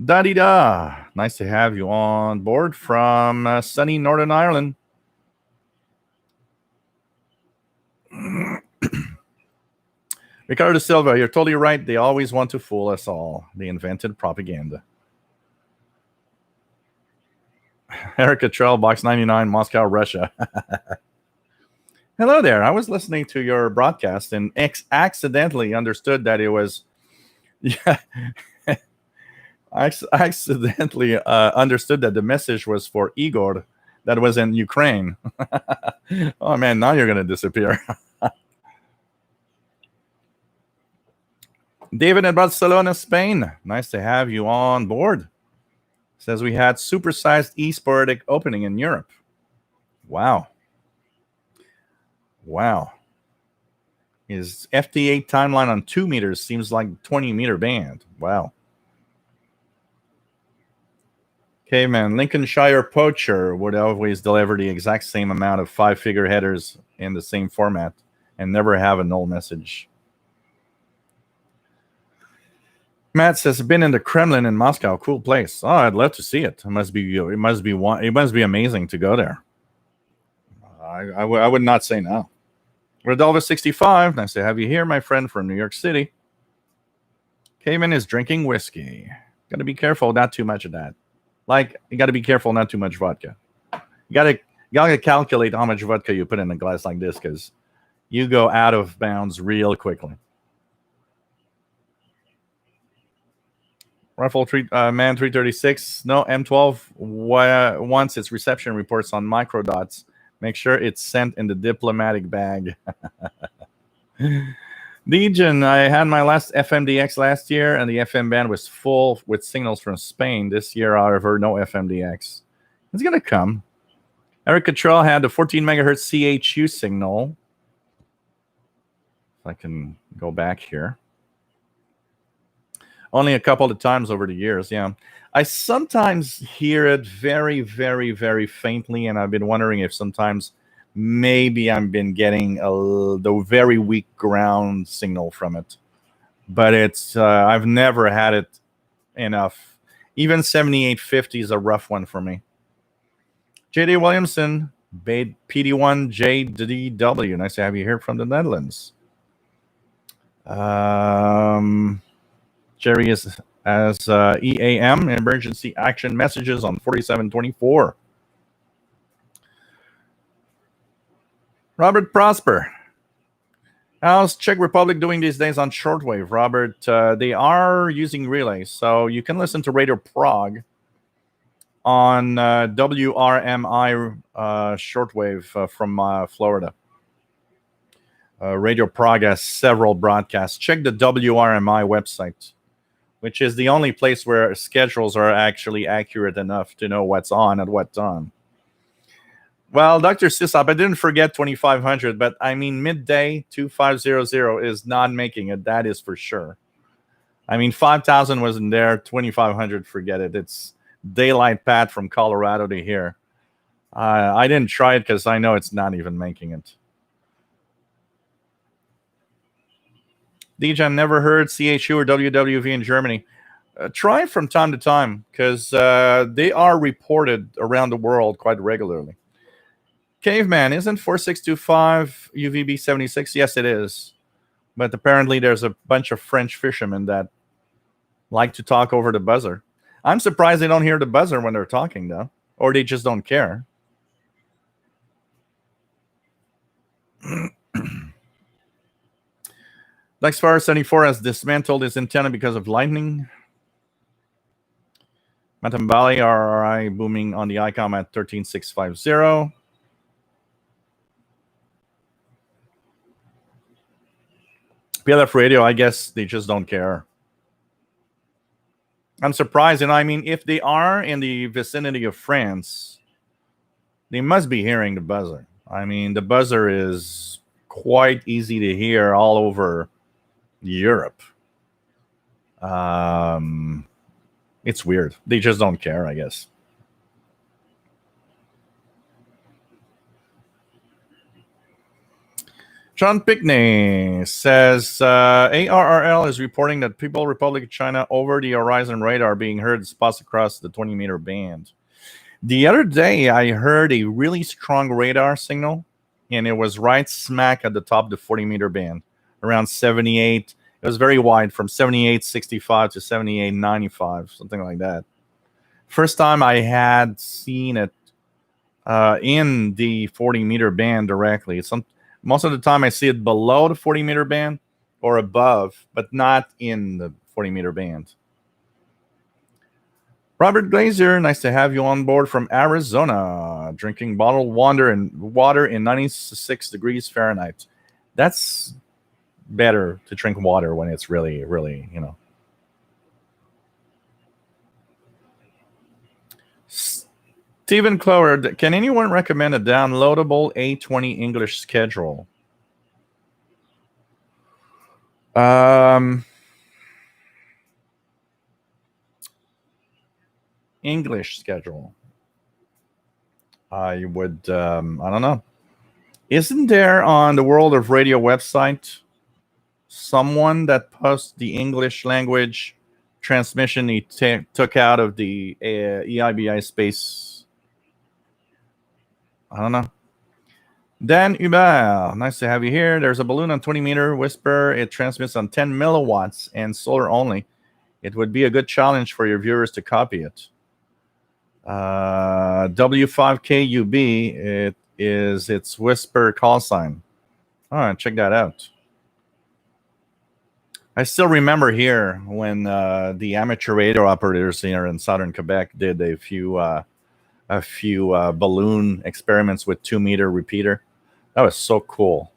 Da-dee-da. Nice to have you on board from sunny Northern Ireland. Ricardo Silva, you're totally right. They always want to fool us all. They invented propaganda. Eric Cottrell, Box 99, Moscow, Russia. Hello there. I was listening to your broadcast and accidentally understood that it was... Yeah. I accidentally understood that the message was for Igor that was in Ukraine. Oh, man, now you're going to disappear. David in Barcelona, Spain. Nice to have you on board. Says we had supersized esporadic opening in Europe. Wow. Wow. His FT8 timeline on 2 meters seems like 20-meter band. Wow. Okay, man. Lincolnshire Poacher would always deliver the exact same amount of 5-figure headers in the same format and never have a null message. Matt says, "Been in the Kremlin in Moscow. Cool place. Oh, I'd love to see it. It must be amazing to go there. I would not say no." Rodolfo 65. Nice to have you here, my friend from New York City. Caveman is drinking whiskey. Got to be careful, not too much of that. Like, you got to be careful, not too much vodka. You got to calculate how much vodka you put in a glass like this, because you go out of bounds real quickly. Rifle Man 336. No, M12 wants its reception reports on microdots. Make sure it's sent in the diplomatic bag. Legion, I had my last FMDX last year, and the FM band was full with signals from Spain. This year, however, no FMDX. It's going to come. Eric Cottrell had the 14 megahertz CHU signal. If I can go back here. Only a couple of times over the years, yeah. I sometimes hear it very, very, very faintly, and I've been wondering if sometimes maybe I've been getting the very weak ground signal from it. But it's I've never had it enough. Even 7850 is a rough one for me. JD Williamson, PD1JDW. Nice to have you here from the Netherlands. Jerry is as EAM, emergency action messages on 4724. Robert Prosper. How's Czech Republic doing these days on shortwave, Robert? They are using relays, so you can listen to Radio Prague on WRMI shortwave from Florida. Radio Prague has several broadcasts. Check the WRMI website, which is the only place where schedules are actually accurate enough to know what's on at what time. Well, Dr. Sisop, I didn't forget 2500, but I mean, midday 2500 is not making it. That is for sure. I mean, 5000 wasn't there. 2500, forget it. It's daylight path from Colorado to here. I didn't try it because I know it's not even making it. DJ, never heard CHU or WWV in Germany. Try it from time to time because they are reported around the world quite regularly. Caveman, isn't 4625 UVB 76? Yes, it is. But apparently there's a bunch of French fishermen that like to talk over the buzzer. I'm surprised they don't hear the buzzer when they're talking, though. Or they just don't care. Lexfire 74 has dismantled its antenna because of lightning. Matambali RRI booming on the ICOM at 13650. PLF radio, I guess they just don't care. I'm surprised, and I mean, if they are in the vicinity of France, they must be hearing the buzzer. I mean, the buzzer is quite easy to hear all over Europe. It's weird. They just don't care, I guess. John Pickney says ARRL is reporting that People Republic of China over the horizon radar being heard spots across the 20-meter band. The other day, I heard a really strong radar signal, and it was right smack at the top of the 40-meter band, around 78. It was very wide, from 78.65 to 78.95, something like that. First time I had seen it in the 40-meter band directly. Most of the time I see it below the 40-meter band or above, but not in the 40-meter band. Robert Glazer, nice to have you on board from Arizona, drinking bottled water in 96 degrees Fahrenheit. That's better to drink water when it's really, really, Stephen Clower, can anyone recommend a downloadable A20 English schedule? English schedule. I would, I don't know. Isn't there on the World of Radio website someone that posts the English language transmission he took out of the EIBI space? I don't know. Dan Hubert, nice to have you here. There's a balloon on 20-meter Whisper. It transmits on 10 milliwatts and solar only. It would be a good challenge for your viewers to copy it. W5KUB, its Whisper call sign. All right, check that out. I still remember here when the amateur radio operators here in southern Quebec did a few balloon experiments with 2-meter repeater. That was so cool.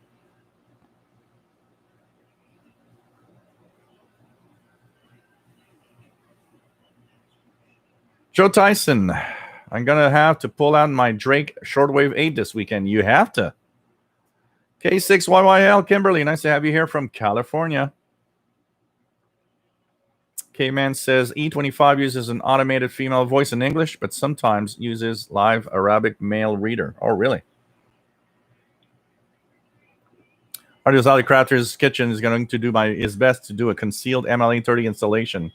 Joe Tyson, I'm going to have to pull out my Drake Shortwave 8 this weekend. You have to. K6YYL, Kimberly, nice to have you here from California. K-Man says E25 uses an automated female voice in English, but sometimes uses live Arabic male reader. Oh, really? Artio's Ali Crafter's Kitchen is going to do his best to do a concealed MLA30 installation.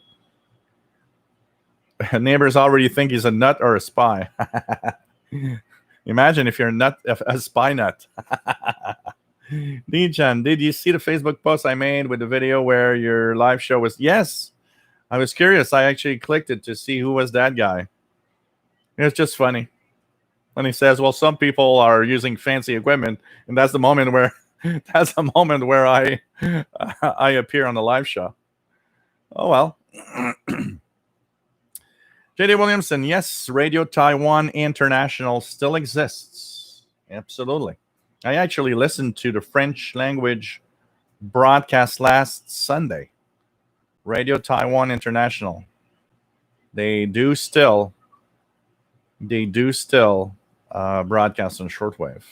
Neighbors already think he's a nut or a spy. Imagine if you're a spy nut. Dijan, did you see the Facebook post I made with the video where your live show was? Yes. I was curious. I actually clicked it to see who was that guy. It's just funny. And he says, well, some people are using fancy equipment, and that's the moment where I I appear on the live show. Oh well. JD Williamson, yes, Radio Taiwan International still exists. Absolutely. I actually listened to the French language broadcast last Sunday. Radio Taiwan International. They do still broadcast on shortwave.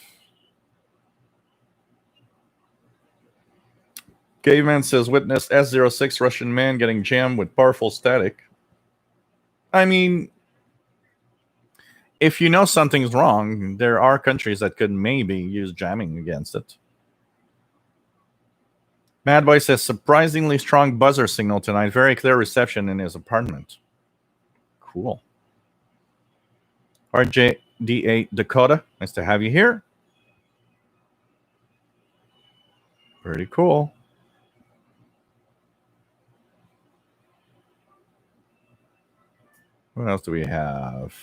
Caveman says, witnessed S06 Russian man getting jammed with powerful static. I mean, if you know something's wrong, there are countries that could maybe use jamming against it. Mad Boy says, surprisingly strong buzzer signal tonight. Very clear reception in his apartment. Cool. RJDA Dakota, nice to have you here. Pretty cool. What else do we have?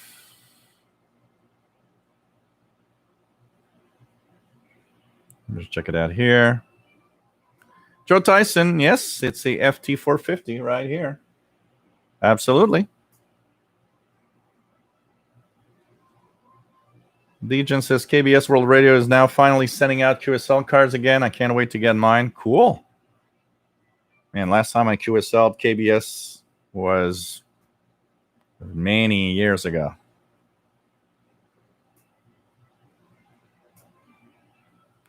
Let's check it out here. Joe Tyson, yes, it's the FT450 right here. Absolutely. Legion says KBS World Radio is now finally sending out QSL cards again. I can't wait to get mine. Cool. Man, last time I QSL'd KBS was many years ago.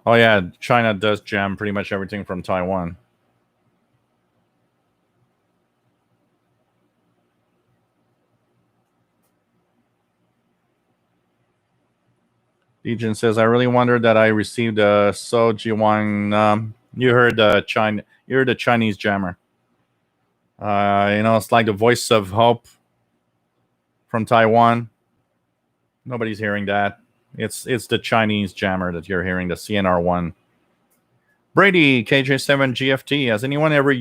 Oh, yeah, China does jam pretty much everything from Taiwan. Legion says, I really wondered that I received a So Jiwang. You heard the Chinese jammer. It's like the voice of hope from Taiwan. Nobody's hearing that. It's the Chinese jammer that you're hearing, the CNR1. Brady, KJ7 GFT. Has anyone ever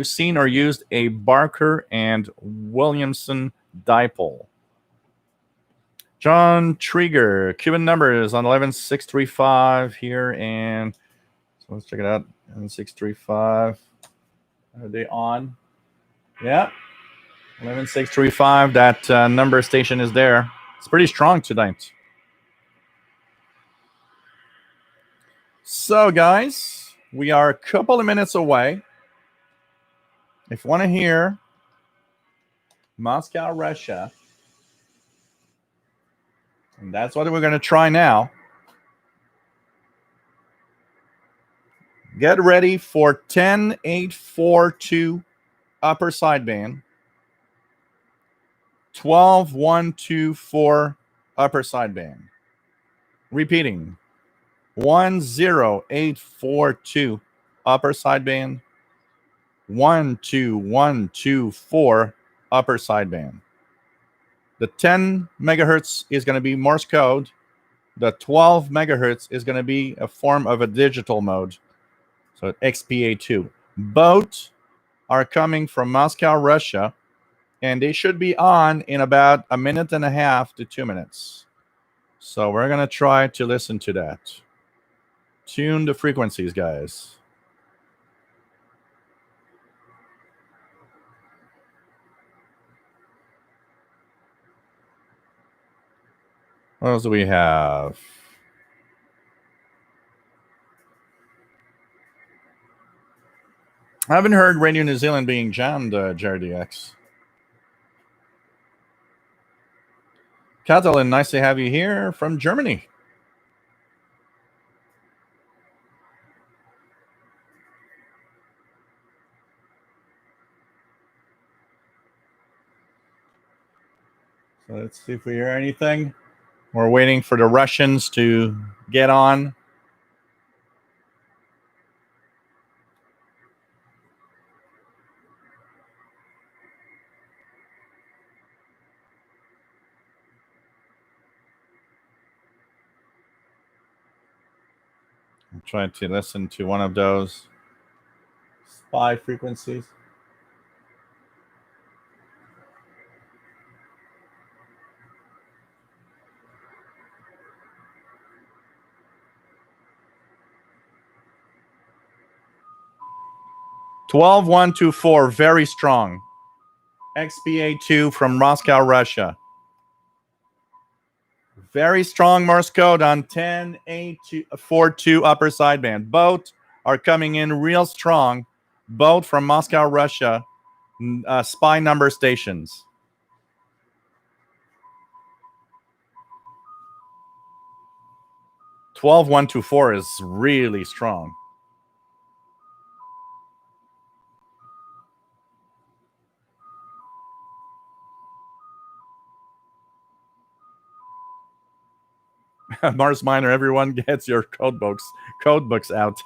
seen or used a Barker and Williamson dipole? John Trigger, Cuban numbers on 11635 here, and so let's check it out. 11635. Are they on? Yeah. 11635. That number station is there. It's pretty strong tonight. So, guys, we are a couple of minutes away. If you want to hear Moscow, Russia, and that's what we're going to try now. Get ready for 10842 upper sideband, 12124 upper sideband. Repeating, 10842 upper sideband, 12124 upper sideband. The 10 megahertz is going to be Morse code. The 12 megahertz is going to be a form of a digital mode. So XPA2. Both are coming from Moscow, Russia, and they should be on in about a minute and a half to 2 minutes. So we're going to try to listen to that. Tune the frequencies, guys. What else do we have? I haven't heard Radio New Zealand being jammed, JRDX. Catalin, nice to have you here from Germany. So let's see if we hear anything. We're waiting for the Russians to get on. I'm trying to listen to one of those spy frequencies. 12124, very strong. XPA2 from Moscow, Russia. Very strong Morse code on 10842 upper sideband. Both are coming in real strong. Both from Moscow, Russia. Spy number stations. $12,124 is really strong. Mars Miner, everyone gets your code books out.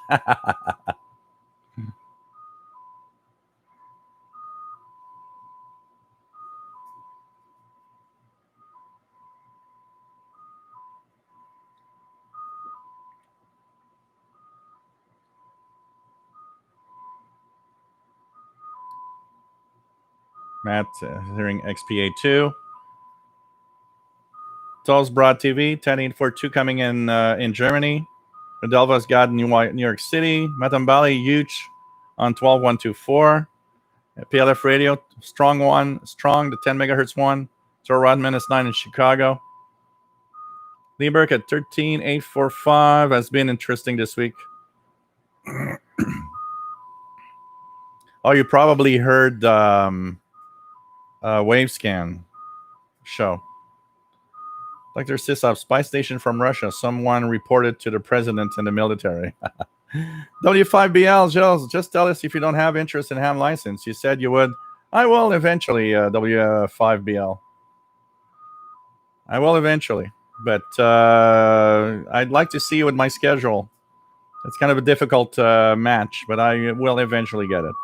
Matt hearing XPA2. Tolsbrad TV, 10842 coming in Germany. Adelva's got New York City. Matambali, huge on 12124. PLF Radio, strong, the 10 megahertz one. Tor Rodman is 9 in Chicago. Lieberg at 13845 has been interesting this week. Oh, you probably heard Wavescan show. Dr. Sisov, spy station from Russia. Someone reported to the president and the military. W5BL, Joe, just tell us if you don't have interest in ham license. You said you would. I will eventually, W5BL. I will eventually. But I'd like to see you with my schedule. It's kind of a difficult match, but I will eventually get it.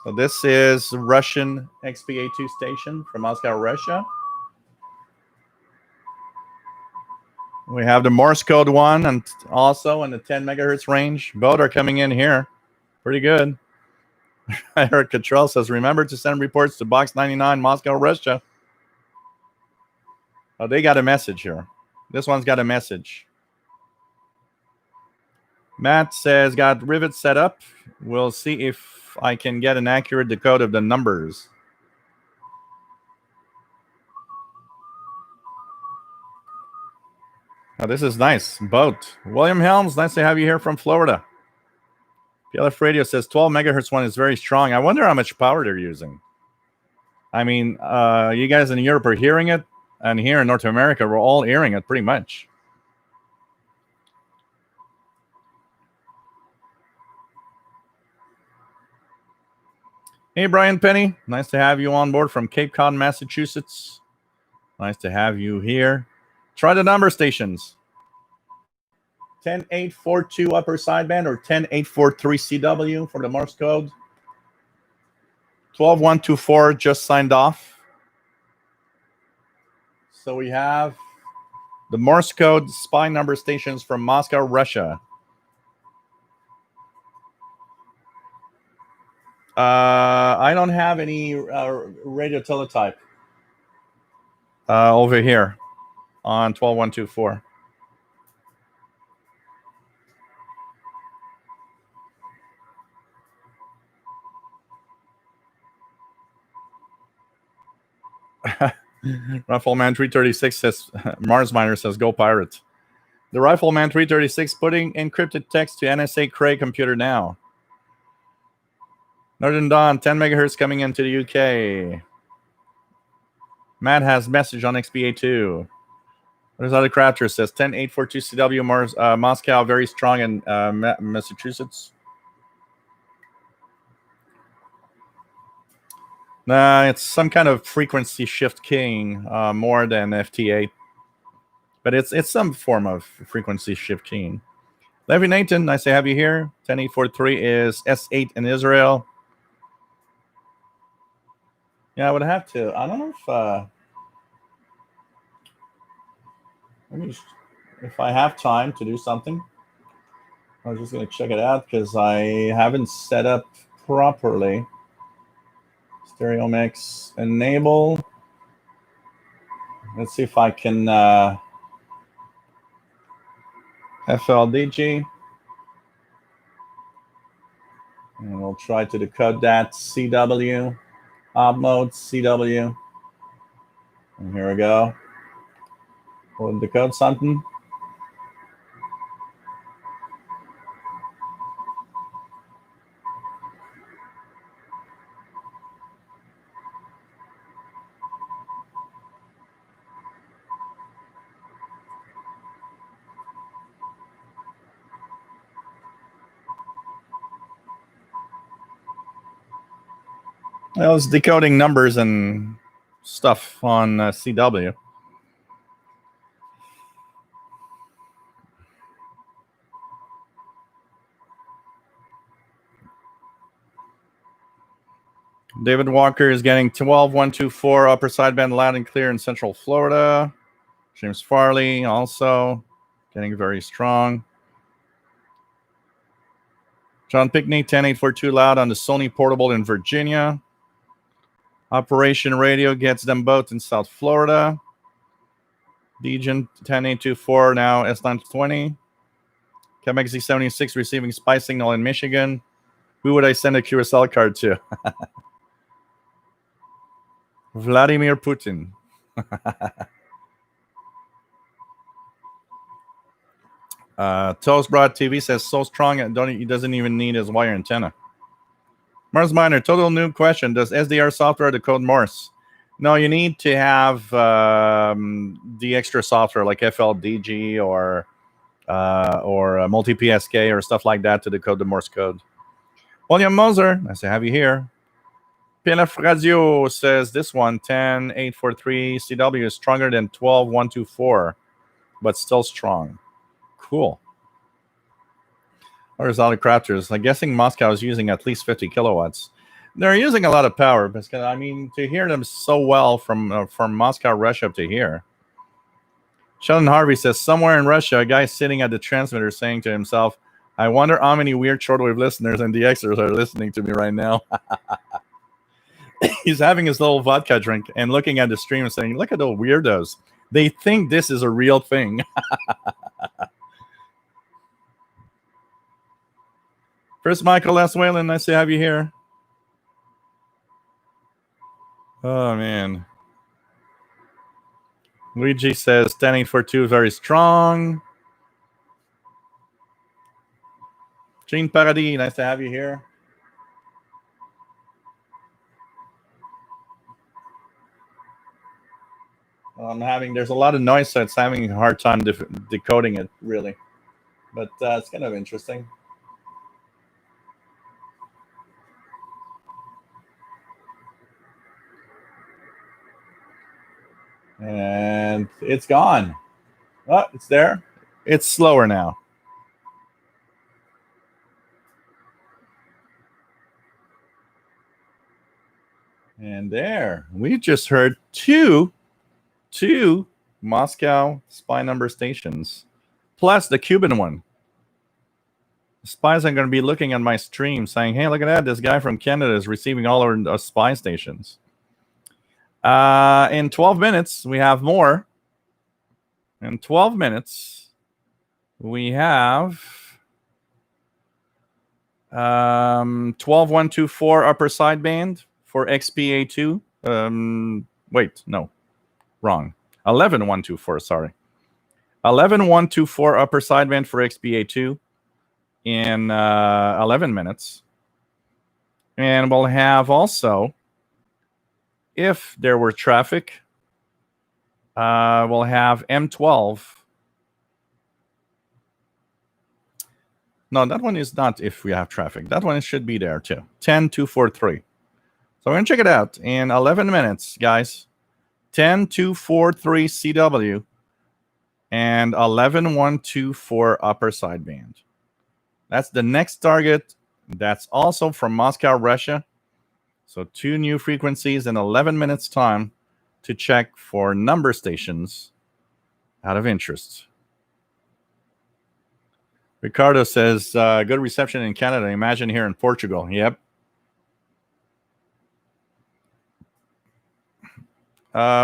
So this is Russian XPA2 station from Moscow, Russia. We have the Morse code one and also in the 10 megahertz range. Both are coming in here. Pretty good. Eric Cottrell says, remember to send reports to Box 99, Moscow, Russia. Oh, they got a message here. This one's got a message. Matt says, got rivets set up. We'll see if I can get an accurate decode of the numbers. Oh, this is nice. Boat. William Helms, nice to have you here from Florida. PLF Radio says 12 megahertz one is very strong. I wonder how much power they're using. I mean, you guys in Europe are hearing it, and here in North America, we're all hearing it pretty much. Hey, Brian Penny. Nice to have you on board from Cape Cod, Massachusetts. Nice to have you here. Try the number stations. 10842 upper sideband or 10843 CW for the Morse code. 12124 just signed off. So we have the Morse code spy number stations from Moscow, Russia. I don't have any radio teletype over here on 12124. Rifleman 336 says, Mars Miner says, go pirate. The Rifleman 336 putting encrypted text to NSA Cray computer now. Northern Dawn, 10 megahertz coming into the UK. Matt has message on XPA2. There's other crafter says 10842 CW Mars, Moscow, very strong in Massachusetts. Nah, it's some kind of frequency shift keying more than FT8. But it's some form of frequency shift keying. Levy Nathan, nice to have you here. 10843 is S8 in Israel. Yeah, I would have to. I don't know if I have time to do something. I was just going to check it out because I haven't set up properly. Stereo mix enable. Let's see if I can FLDG. And we'll try to decode that. CW. Op mode, CW. And here we go. We'll decode something. I was decoding numbers and stuff on CW. David Walker is getting 12-124 upper sideband loud and clear in Central Florida. James Farley also getting very strong. John Pickney 10842 loud on the Sony Portable in Virginia. Operation Radio gets them both in South Florida. Degen 10824 now S920. Chemex Z76 receiving spy signal in Michigan. Who would I send a QSL card to? Vladimir Putin. Toast Broad TV says so strong he doesn't even need his wire antenna. Mars Miner, total new question. Does SDR software decode Morse? No, you need to have the extra software like FLDG or multi-PSK or stuff like that to decode the Morse code. William Moser, nice to have you here. PLF Radio says this one, 10843 CW is stronger than 12124, but still strong. Cool. There's all the crafters. I'm guessing Moscow is using at least 50 kilowatts. They're using a lot of power, but I mean, to hear them so well from Moscow, Russia to here. Sheldon Harvey says, somewhere in Russia, a guy sitting at the transmitter saying to himself, I wonder how many weird shortwave listeners and DXers are listening to me right now. He's having his little vodka drink and looking at the stream and saying, look at those weirdos. They think this is a real thing. First, Michael S. Whalen, nice to have you here. Oh, man. Luigi says, 10842 very strong. Gene Paradis, nice to have you here. There's a lot of noise, so it's having a hard time decoding it, really. But it's kind of interesting. And it's gone. Oh, it's there. It's slower now. And there, we just heard two Moscow spy number stations, plus the Cuban one. The spies are going to be looking at my stream saying, hey, look at that. This guy from Canada is receiving all our spy stations. In 12 minutes, we have more. In 12 minutes, we have 12124 upper sideband for XPA2. Wait, no. Wrong. 11124, sorry. 11124 upper sideband for XPA2 in 11 minutes. And we'll have also, if there were traffic, we'll have M12. No, that one is not if we have traffic. That one should be there too. 10243. So we're going to check it out in 11 minutes, guys. 10243 CW and 11124 upper sideband. That's the next target. That's also from Moscow, Russia. So 2 new frequencies in 11 minutes time to check for number stations out of interest. Ricardo says, good reception in Canada. Imagine here in Portugal. Yep.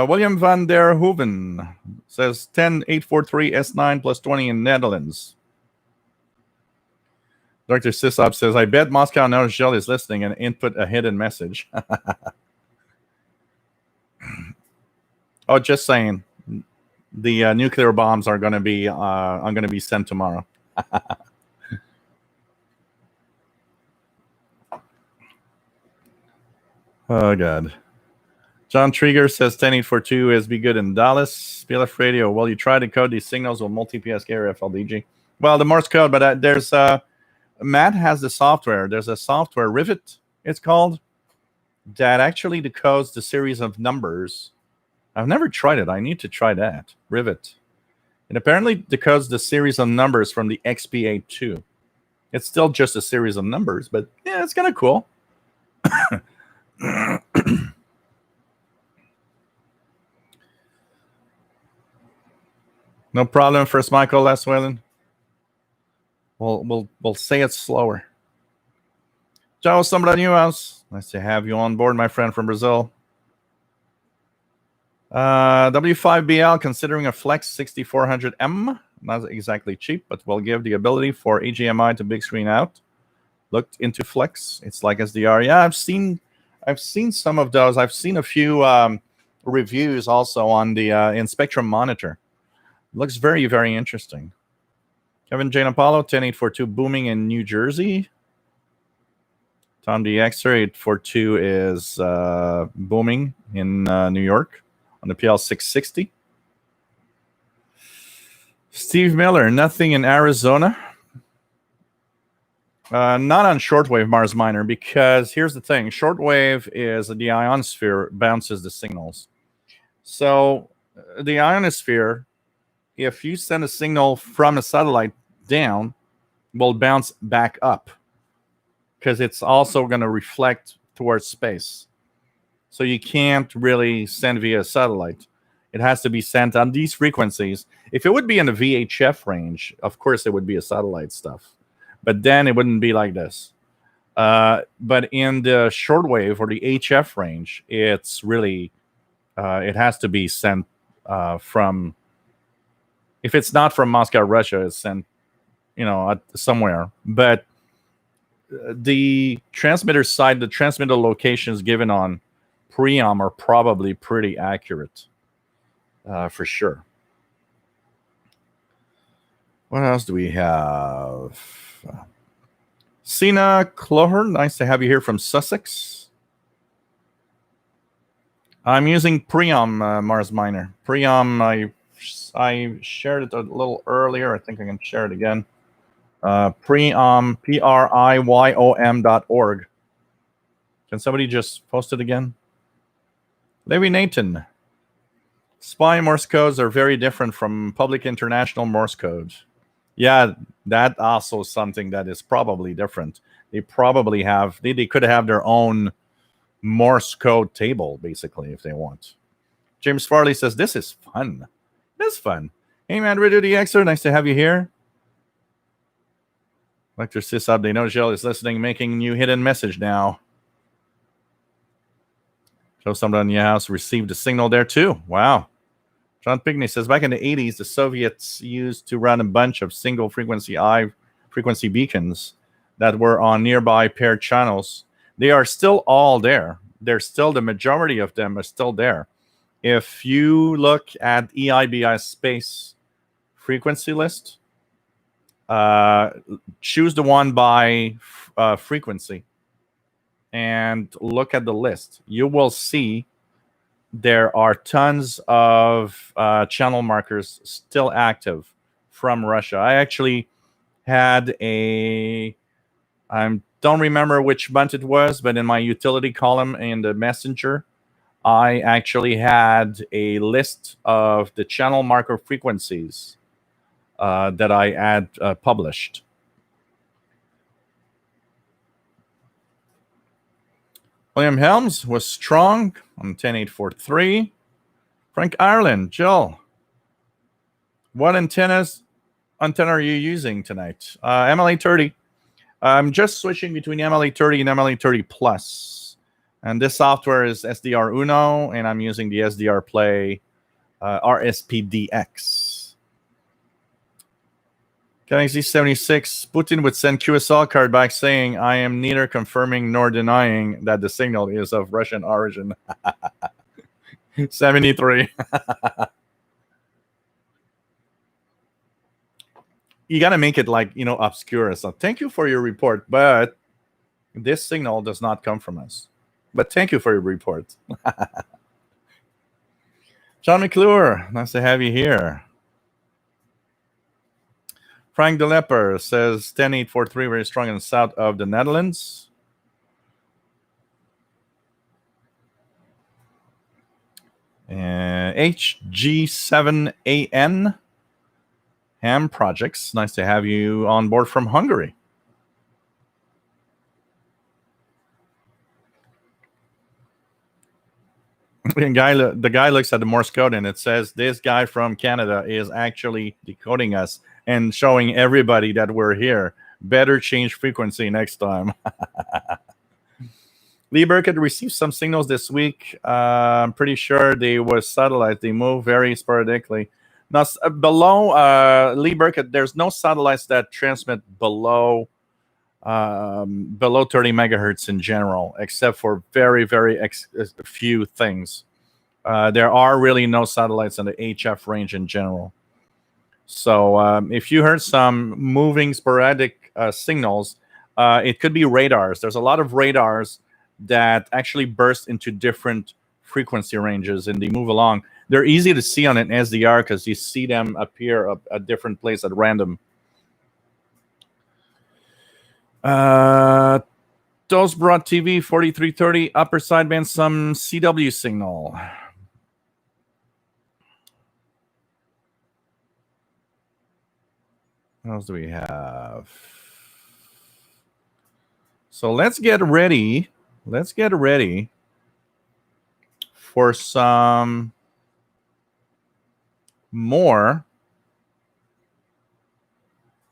William van der Hoeven says 10843 S9 plus 20 in Netherlands. Dr. Sisop says, I bet Moscow knows Jill is listening and input a hidden message. Oh, just saying. The nuclear bombs are going to be sent tomorrow. Oh, God. John Trigger says 10842 is be good in Dallas. BLF Radio. Well, you try to code these signals with multi-PSK or FLDG. Well, the Morse code, but there's Matt has the software. There's a software, Rivet, it's called, that actually decodes the series of numbers. I've never tried it. I need to try that. Rivet. It apparently decodes the series of numbers from the XP82. It's still just a series of numbers, but yeah, it's kind of cool. No problem, First Michael Leswellen. We'll say it slower. Ciao, Sombra Newhouse. Nice to have you on board, my friend from Brazil. W5BL considering a Flex 6400M. Not exactly cheap, but will give the ability for HDMI to big screen out. Looked into Flex. It's like SDR. Yeah, I've seen some of those. I've seen a few reviews also on the in Spectrum Monitor. Looks very, very interesting. Kevin Jane Apollo, 10842 booming in New Jersey. Tom DXer, 842 is booming in New York on the PL660. Steve Miller, nothing in Arizona. Not on shortwave, Mars Minor, because here's the thing. Shortwave is the ionosphere bounces the signals. So the ionosphere, if you send a signal from a satellite down, will bounce back up because it's also going to reflect towards space. So you can't really send via satellite. It has to be sent on these frequencies. If it would be in the VHF range, of course it would be a satellite stuff. But then it wouldn't be like this. But in the shortwave or the HF range, it's really, it has to be sent from, if it's not from Moscow, Russia, it's sent, somewhere. But the transmitter side, the transmitter locations given on Priam are probably pretty accurate, for sure. What else do we have? Sina Cloher, nice to have you here from Sussex. I'm using Priam, Mars Minor. Priam, I shared it a little earlier. I think I can share it again. Priam, PRIYOM.org. Can somebody just post it again? Levi Nathan. Spy Morse codes are very different from public international Morse codes. Yeah, that also is something that is probably different. They probably have, they could have their own Morse code table, basically, if they want. James Farley says, this is fun. This is fun. Hey, man, Radio DXer, nice to have you here. Lector Sisab, they know Jill is listening, making new hidden message now. Joe Somebody in your house received a signal there, too. Wow. John Pigney says, back in the 80s, the Soviets used to run a bunch of single frequency frequency beacons that were on nearby paired channels. They are still all there. They're still, the majority of them are still there. If you look at EIBI space frequency list, choose the one by frequency and look at the list. You will see there are tons of channel markers still active from Russia. I actually had I don't remember which month it was, but in my utility column in the messenger, I actually had a list of the channel marker frequencies that I had published. William Helms was strong on 10843. Frank Ireland, Jill, what antenna are you using tonight? MLA30. I'm just switching between MLA30 and MLA30 Plus. And this software is SDR Uno, and I'm using the SDR Play RSPDX. Galaxy 76, Putin would send QSL card back saying, I am neither confirming nor denying that the signal is of Russian origin. 73. You got to make it like, obscure. So thank you for your report, but this signal does not come from us. But thank you for your report. John McClure, nice to have you here. Frank De Lepper says 10843 very strong in the south of the Netherlands. HG7AN Ham Projects, nice to have you on board from Hungary. The guy looks at the Morse code and it says this guy from Canada is actually decoding us and showing everybody that we're here. Better change frequency next time. Lee Burkett received some signals this week. I'm pretty sure they were satellite. They move very sporadically. Now, below Lee Burkett, there's no satellites that transmit below 30 megahertz in general, except for very, very few things. There are really no satellites in the HF range in general. So if you heard some moving sporadic signals, it could be radars. There's a lot of radars that actually burst into different frequency ranges and they move along. They're easy to see on an SDR because you see them appear at different places at random. Those brought TV 4330 upper sideband, some CW signal. What else do we have? So let's get ready. Let's get ready for some more.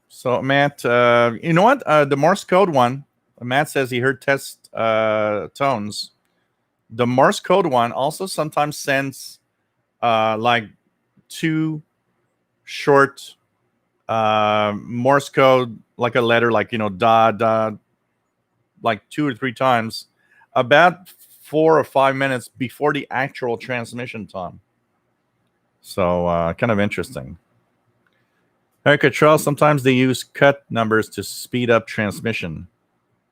So Matt, you know what? The Morse code one. Matt says he heard test tones. The Morse code one also sometimes sends like two short Morse code, like a letter, like da, like 2 or 3 times, about 4 or 5 minutes before the actual transmission time. So kind of interesting. Eric Cottrell, sometimes they use cut numbers to speed up transmission.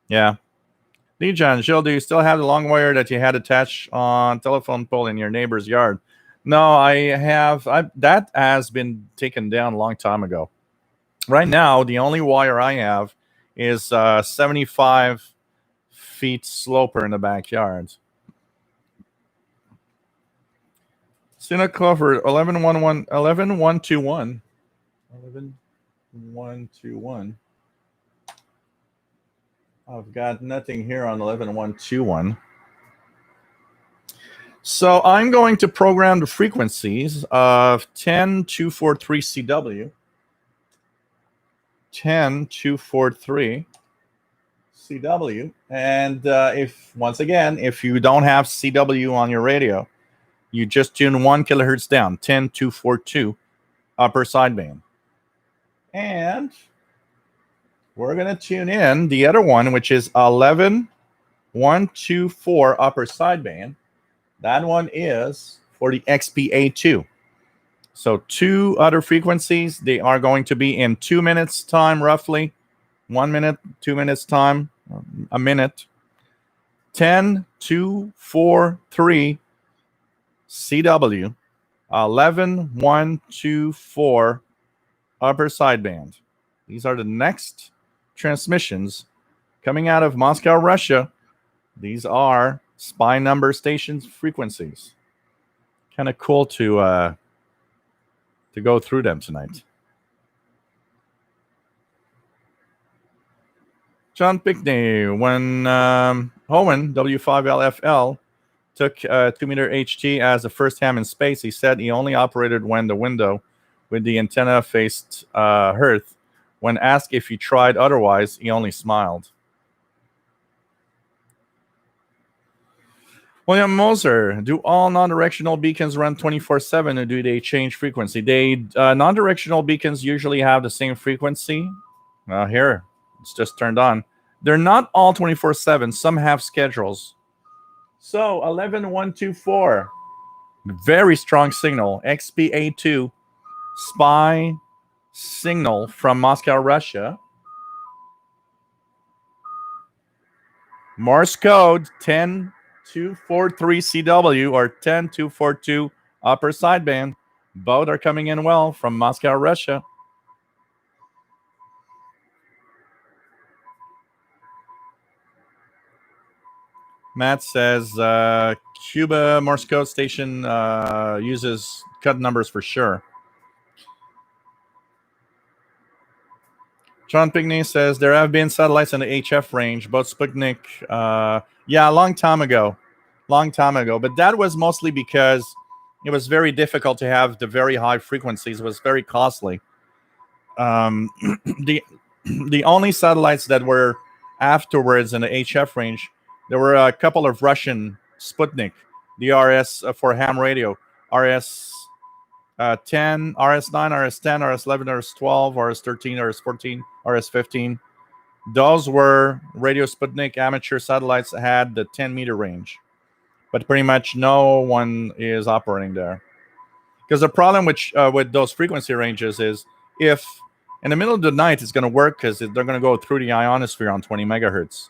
Yeah. Lee John, Jill, do you still have the long wire that you had attached on telephone pole in your neighbor's yard? No, I have. That has been taken down a long time ago. Right now, the only wire I have is 75 feet sloper in the backyard. Sina Clover, 11121. 11121. I've got nothing here on 11121. So I'm going to program the frequencies of 10243 CW, 10243 CW, and if you don't have CW on your radio, you just tune 1 kilohertz down, 10242 upper sideband, and we're going to tune in the other one, which is 11124 upper sideband. That one is for the XPA2. So 2 other frequencies, they are going to be in 2 minutes time, roughly 1 minute, 2 minutes time, a minute. 10243 CW, 11124 upper sideband. These are the next transmissions coming out of Moscow, Russia. These are spy number stations frequencies. Kind of cool to go through them tonight. John Pickney, when Hohen W5LFL took 2-meter HT as the first ham in space, he said he only operated when the window with the antenna faced Earth. When asked if he tried otherwise, he only smiled. William Moser, do all non-directional beacons run 24/7 or do they change frequency? Non-directional beacons usually have the same frequency. Here, it's just turned on. They're not all 24/7. Some have schedules. So 11124, very strong signal. XPA2 spy signal from Moscow, Russia. Morse code 10243 CW or 10242 upper sideband. Both are coming in well from Moscow, Russia. Matt says Cuba Morse code station uses cut numbers for sure. John Pigney says there have been satellites in the HF range, both Sputnik. Yeah, a long time ago. But that was mostly because it was very difficult to have the very high frequencies. It was very costly. The only satellites that were afterwards in the HF range, there were a couple of Russian Sputnik, the RS for ham radio, RS 10, RS9, RS10, RS11, RS12, RS13, RS14, RS15. Those were Radio Sputnik amateur satellites that had the 10-meter range. But pretty much no one is operating there. Because the problem with those frequency ranges is if in the middle of the night it's going to work because they're going to go through the ionosphere on 20 megahertz.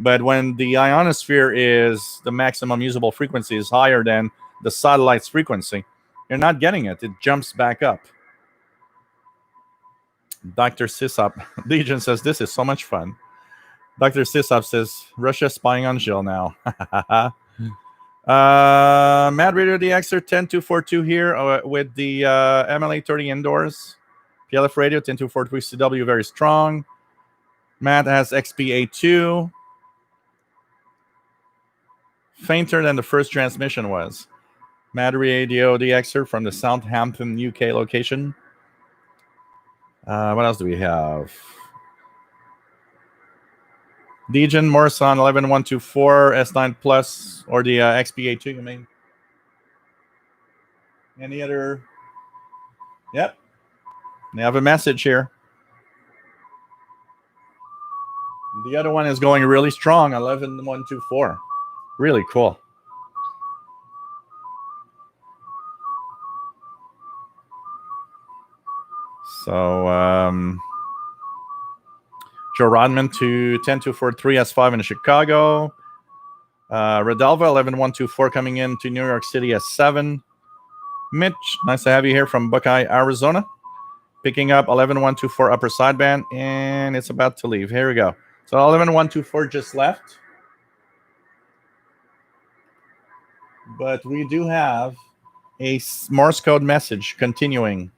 But when the ionosphere is the maximum usable frequency is higher than the satellite's frequency, you're not getting it. It jumps back up. Dr. Sisop, Legion says, this is so much fun. Dr. Sisop says, Russia spying on Jill now. Mad Radio DXer 10242 here with the MLA 30 indoors. PLF Radio 10243 CW very strong. Matt has XPA2. Fainter than the first transmission was. Mad Radio DXer from the Southampton, UK location. What else do we have? Degen Morrison 11124 S9 Plus or the XPA2, you mean? Any other? Yep. They have a message here. The other one is going really strong, 11124. Really cool. So, Joe Rodman to 10243 S5 in Chicago. Rodalva 11124 coming in to New York City S7. Mitch, nice to have you here from Buckeye, Arizona. Picking up 11124 upper sideband, and it's about to leave. Here we go. So 11124 just left. But we do have a Morse code message continuing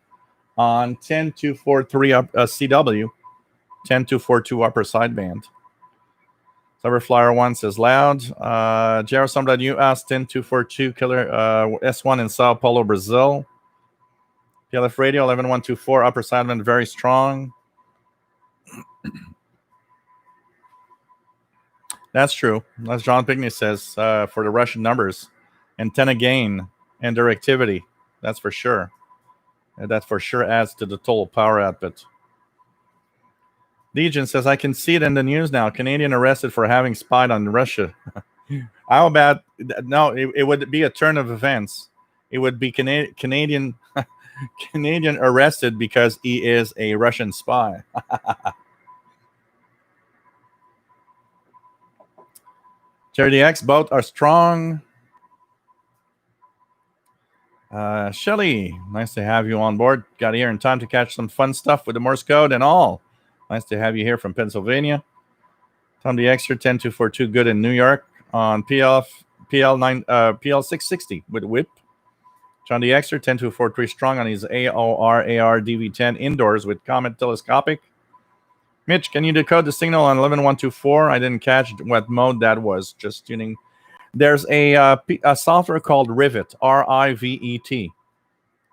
on 10243 CW, 10242 upper sideband. Cyberflyer 1 says loud. Jerosum.u asked 10242 killer S1 in Sao Paulo, Brazil. PLF Radio 11124 upper sideband very strong. That's true. As John Pigney says, for the Russian numbers. Antenna gain and directivity. That's for sure. And that for sure adds to the total power output. Legion says, I can see it in the news now. Canadian arrested for having spied on Russia. How about... No, it would be a turn of events. It would be Canadian arrested because he is a Russian spy. Jerry DX, both are strong. Shelly, nice to have you on board. Got here in time to catch some fun stuff with the Morse code and all. Nice to have you here from Pennsylvania. Tom the Extra 10242 good in New York on PL 660 with whip. John the Extra 10243 strong on his AOR AR DV10 indoors with Comet telescopic. Mitch, can you decode the signal on 11124? I didn't catch what mode that was. Just tuning. There's a software called Rivet, RIVET.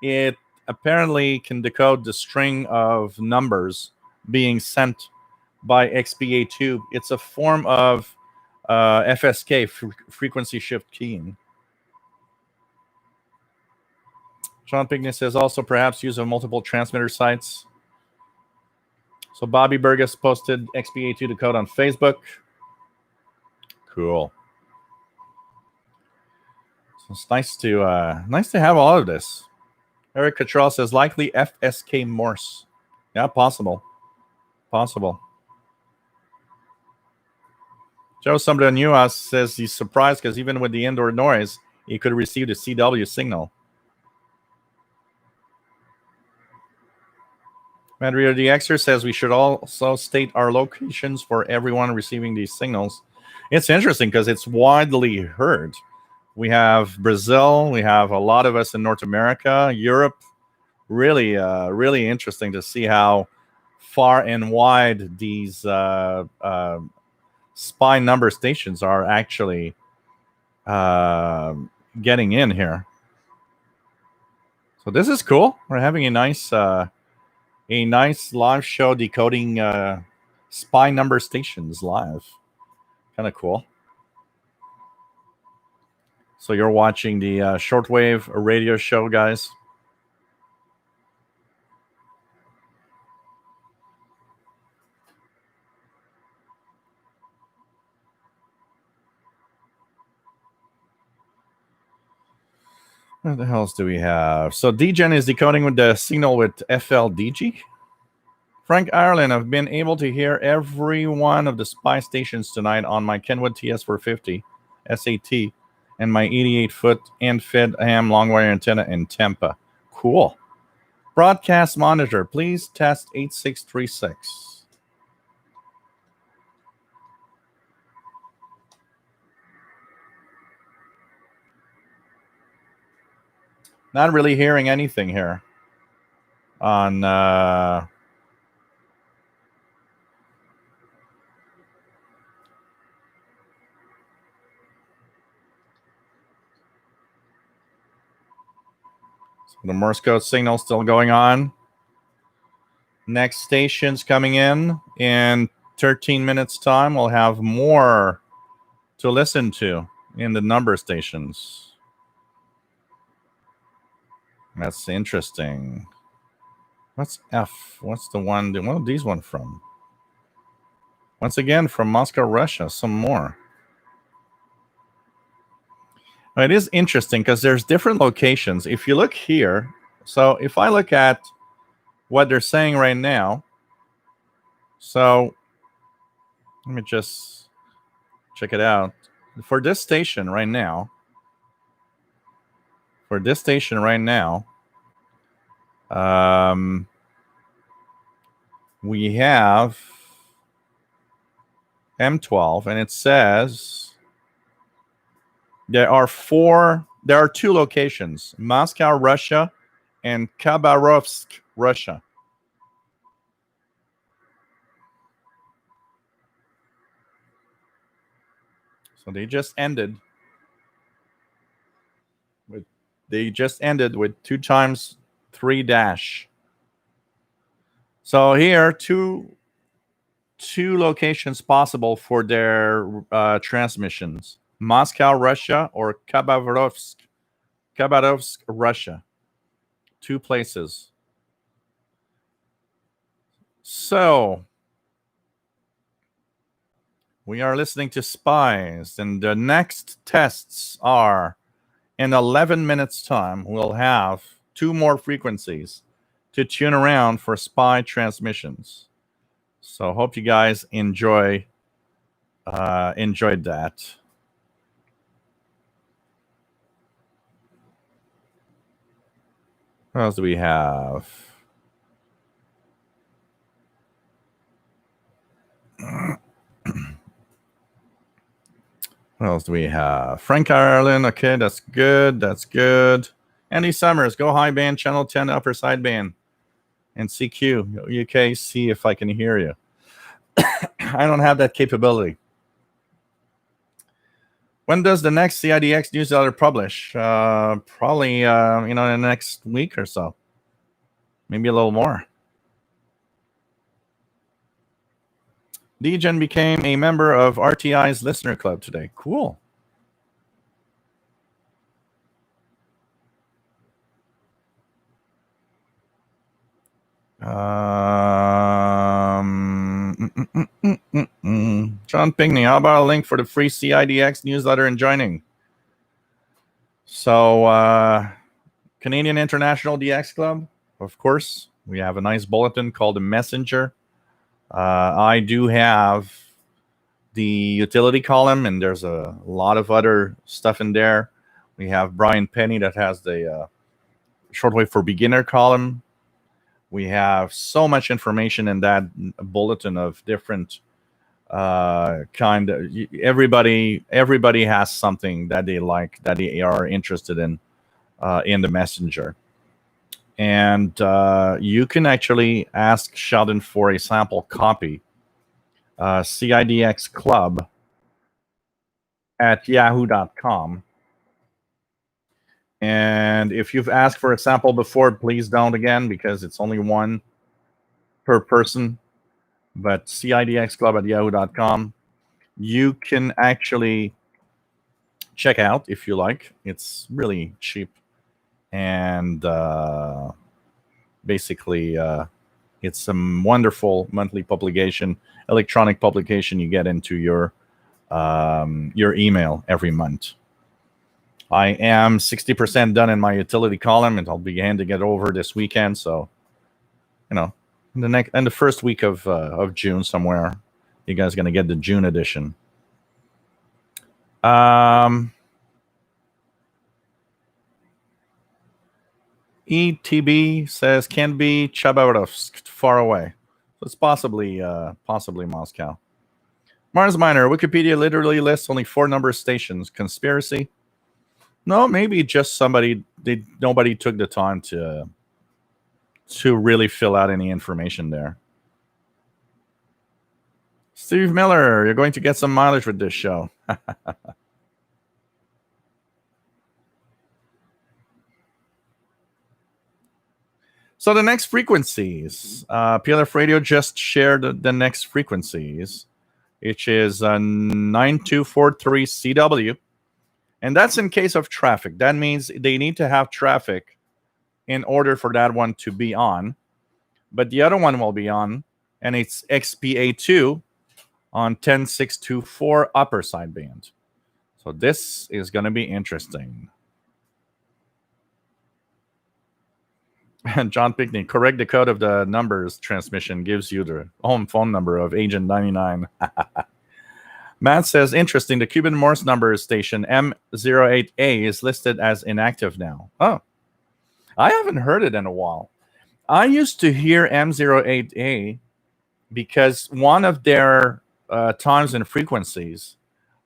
It apparently can decode the string of numbers being sent by XPA2. It's a form of FSK, frequency shift keying. John Pigney says also perhaps use of multiple transmitter sites. So Bobby Burgess posted XBA2 decode on Facebook. Cool. So it's nice to have all of this. Eric Cottrell says likely FSK Morse. Yeah, possible. Joe Somebody New Us says he's surprised because even with the indoor noise, he could receive the CW signal. Madrid the Xer says we should also state our locations for everyone receiving these signals. It's interesting because it's widely heard. We have Brazil. We have a lot of us in North America, Europe. Really, really interesting to see how far and wide these spy number stations are actually getting in here. So this is cool. We're having a nice live show decoding spy number stations live. Kind of cool. So you're watching the Shortwave radio show, guys. What the hell do we have? So DGen is decoding with the signal with FLDG. Frank Ireland, I've been able to hear every one of the spy stations tonight on my Kenwood TS450 SAT and my 88-foot end-fed ham long wire antenna in Tampa. Cool. Broadcast monitor, please test 8636. Not really hearing anything here on the Morse code signal still going on. Next station's coming in 13 minutes time. We'll have more to listen to in the number stations. That's interesting. What's F? What's the one? What are these one from? Once again, from Moscow, Russia. Some more. It is interesting because there's different locations. If you look here, so if I look at what they're saying right now, so let me just check it out. For this station right now, we have M12, and it says there are two locations: Moscow, Russia, and Khabarovsk, Russia. So they just ended with 2 times 3 dash. So here, two locations possible for their transmissions: Moscow, Russia, or Khabarovsk, Russia. 2 places. So we are listening to spies, and the next tests are in 11 minutes time. We'll have 2 more frequencies to tune around for spy transmissions. So hope you guys enjoyed that. What else do we have? What else do we have? Frank Ireland. Okay, that's good. Andy Summers, go high band, channel 10, upper side-band. And CQ, UK, see if I can hear you. I don't have that capability. When does the next CIDX newsletter publish? Probably, in the next week or so. Maybe a little more. Degen became a member of RTI's listener club today. Cool. John Pinkney, how about a link for the free CIDX newsletter and joining? So, Canadian International DX Club, of course. We have a nice bulletin called the Messenger. I do have the utility column, and there's a lot of other stuff in there. We have Brian Penny that has the Shortwave for Beginner column. We have so much information in that bulletin of different kind of everybody has something that they like, that they are interested in the Messenger. And you can actually ask Sheldon for a sample copy. CIDX Club at yahoo.com. And if you've asked for a sample before, please don't again, because it's only one per person. But CIDX Club at yahoo.com. You can actually check out if you like. It's really cheap. And basically, it's a wonderful monthly publication, electronic publication you get into your email every month. I am 60% done in my utility column, and I'll be handing it over this weekend. So, in the first week of June somewhere, you guys are going to get the June edition. ETB says can be Chabarovsk, far away. So it's possibly Moscow. Mars Miner, Wikipedia literally lists only 4 number stations. Conspiracy? No, maybe just nobody took the time to really fill out any information there. Steve Miller, you're going to get some mileage with this show. So the next frequencies, PLF Radio just shared the next frequencies, which is 9243 CW. And that's in case of traffic. That means they need to have traffic in order for that one to be on. But the other one will be on, and it's XPA2 on 10624 upper sideband. So this is going to be interesting. And John Pickney, correct the code of the numbers transmission gives you the home phone number of Agent 99. Matt says, interesting, the Cuban Morse number station M08A is listed as inactive now. Oh, I haven't heard it in a while. I used to hear M08A because one of their times and frequencies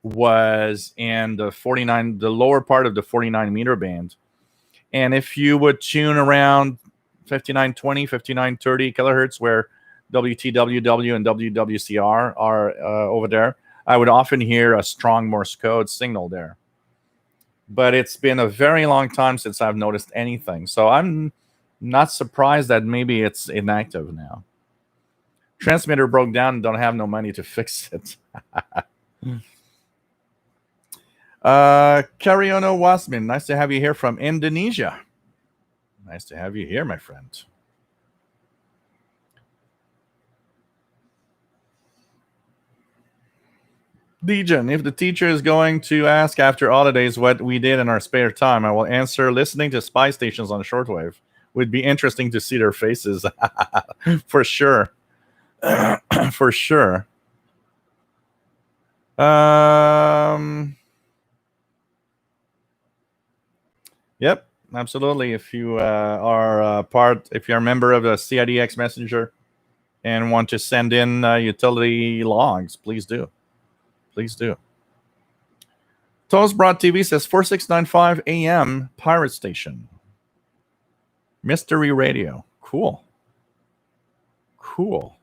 was in the lower part of the 49 meter band. And if you would tune around 5920, 5930 kilohertz, where WTWW and WWCR are over there, I would often hear a strong Morse code signal there. But it's been a very long time since I've noticed anything. So I'm not surprised that maybe it's inactive now. Transmitter broke down and don't have no money to fix it. Kariono Wasmin, nice to have you here from Indonesia. Nice to have you here, my friend. Degen, if the teacher is going to ask after holidays what we did in our spare time, I will answer listening to spy stations on shortwave. Would be interesting to see their faces. For sure. For sure. Yep, absolutely. If you if you're a member of the CIDX Messenger and want to send in utility logs, please do. Please do. Toast Broad TV says 4695 AM Pirate Station. Mystery Radio. Cool. Cool.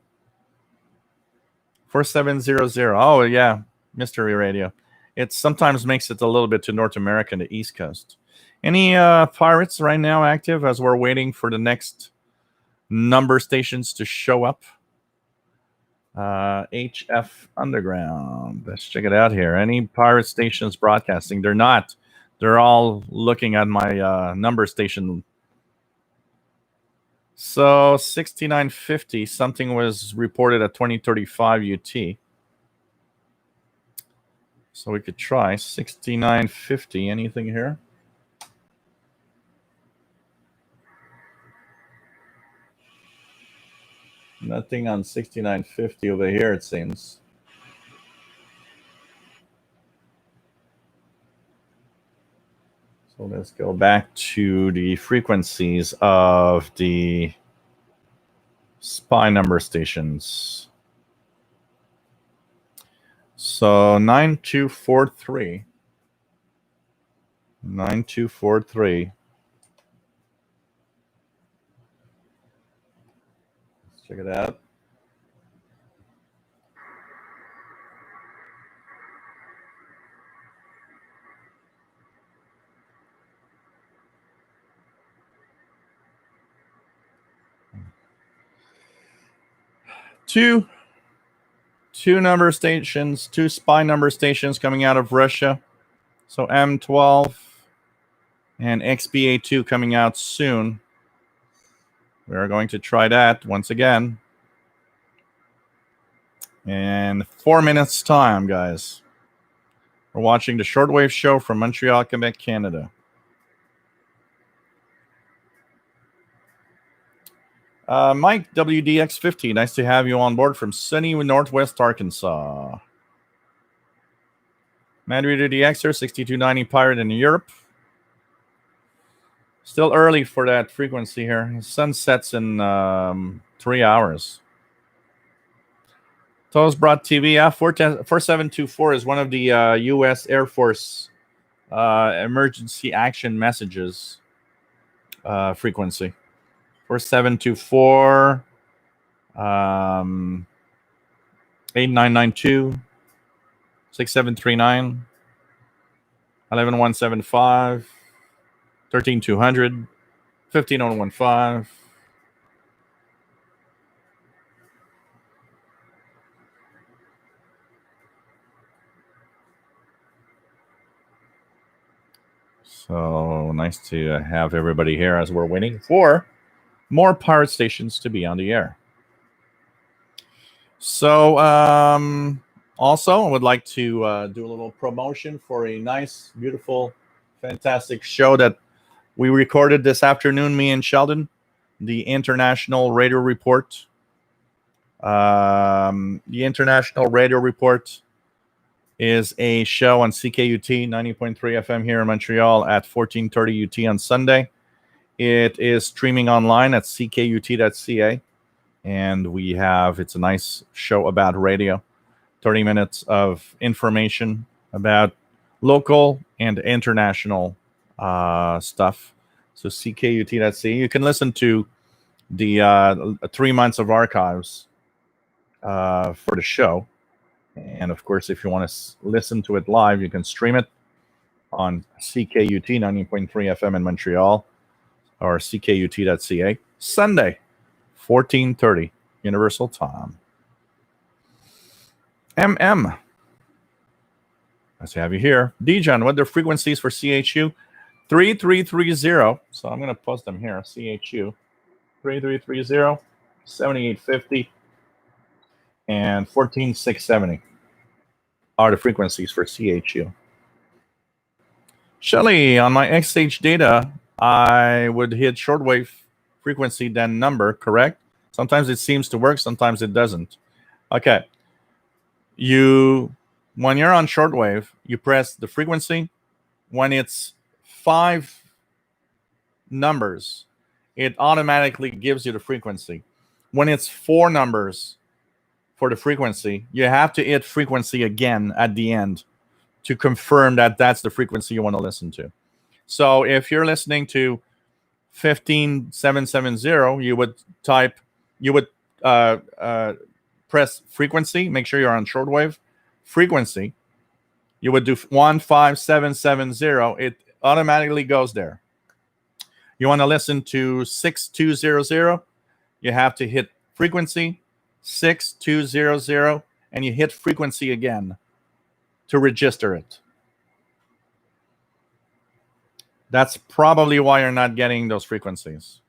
4700. Oh, yeah. Mystery Radio. It sometimes makes it a little bit to North America and the East Coast. Any pirates right now active as we're waiting for the next number stations to show up? HF Underground. Let's check it out here. Any pirate stations broadcasting? They're not. They're all looking at my number station. So 6950, something was reported at 2035 UT. So we could try 6950. Anything here? Nothing on 6950 over here, it seems. So let's go back to the frequencies of the SPY number stations. So 9243. 9243. Let's check it out. Two number stations, two SPY number stations coming out of Russia. So M12 and XBA2 coming out soon. We are going to try that once again. In 4 minutes time, guys. We're watching the Shortwave show from Montreal, Quebec, Canada. Mike, WDX50, nice to have you on board from sunny Northwest Arkansas. Madrid DXer, 6290 Pirate in Europe. Still early for that frequency here. The sun sets in 3 hours. Toast-Brought TV, 4724 is one of the U.S. Air Force emergency action messages frequency. 4724, 8992, 6739, 11175, 13200, 15015. So nice to have everybody here as we're waiting for more pirate stations to be on the air. So also, I would like to do a little promotion for a nice, beautiful, fantastic show that we recorded this afternoon, me and Sheldon, the International Radio Report. The International Radio Report is a show on CKUT 90.3 FM here in Montreal at 14:30 UT on Sunday. It is streaming online at ckut.ca, and it's a nice show about radio. 30 minutes of information about local and international stuff. So ckut.ca. You can listen to the 3 months of archives for the show. And of course, if you want to listen to it live, you can stream it on CKUT 90.3 FM in Montreal or ckut.ca. Sunday, 14:30 Universal Time. MM. Nice to have you here. Dijon, what are the frequencies for CHU? 3330. So I'm going to post them here. CHU 3330, 7850, and 14670 are the frequencies for CHU. Shelly, on my XH data, I would hit shortwave frequency then number, correct? Sometimes it seems to work, sometimes it doesn't. Okay. When you're on shortwave, you press the frequency. When it's 5 numbers, it automatically gives you the frequency. When it's 4 numbers for the frequency, you have to hit frequency again at the end to confirm that that's the frequency you want to listen to. So if you're listening to 15770, you would press frequency, make sure you're on shortwave frequency. You would do 15770. It automatically goes there. You want to listen to 6200, you have to hit frequency 6200, and you hit frequency again to register it. That's probably why you're not getting those frequencies.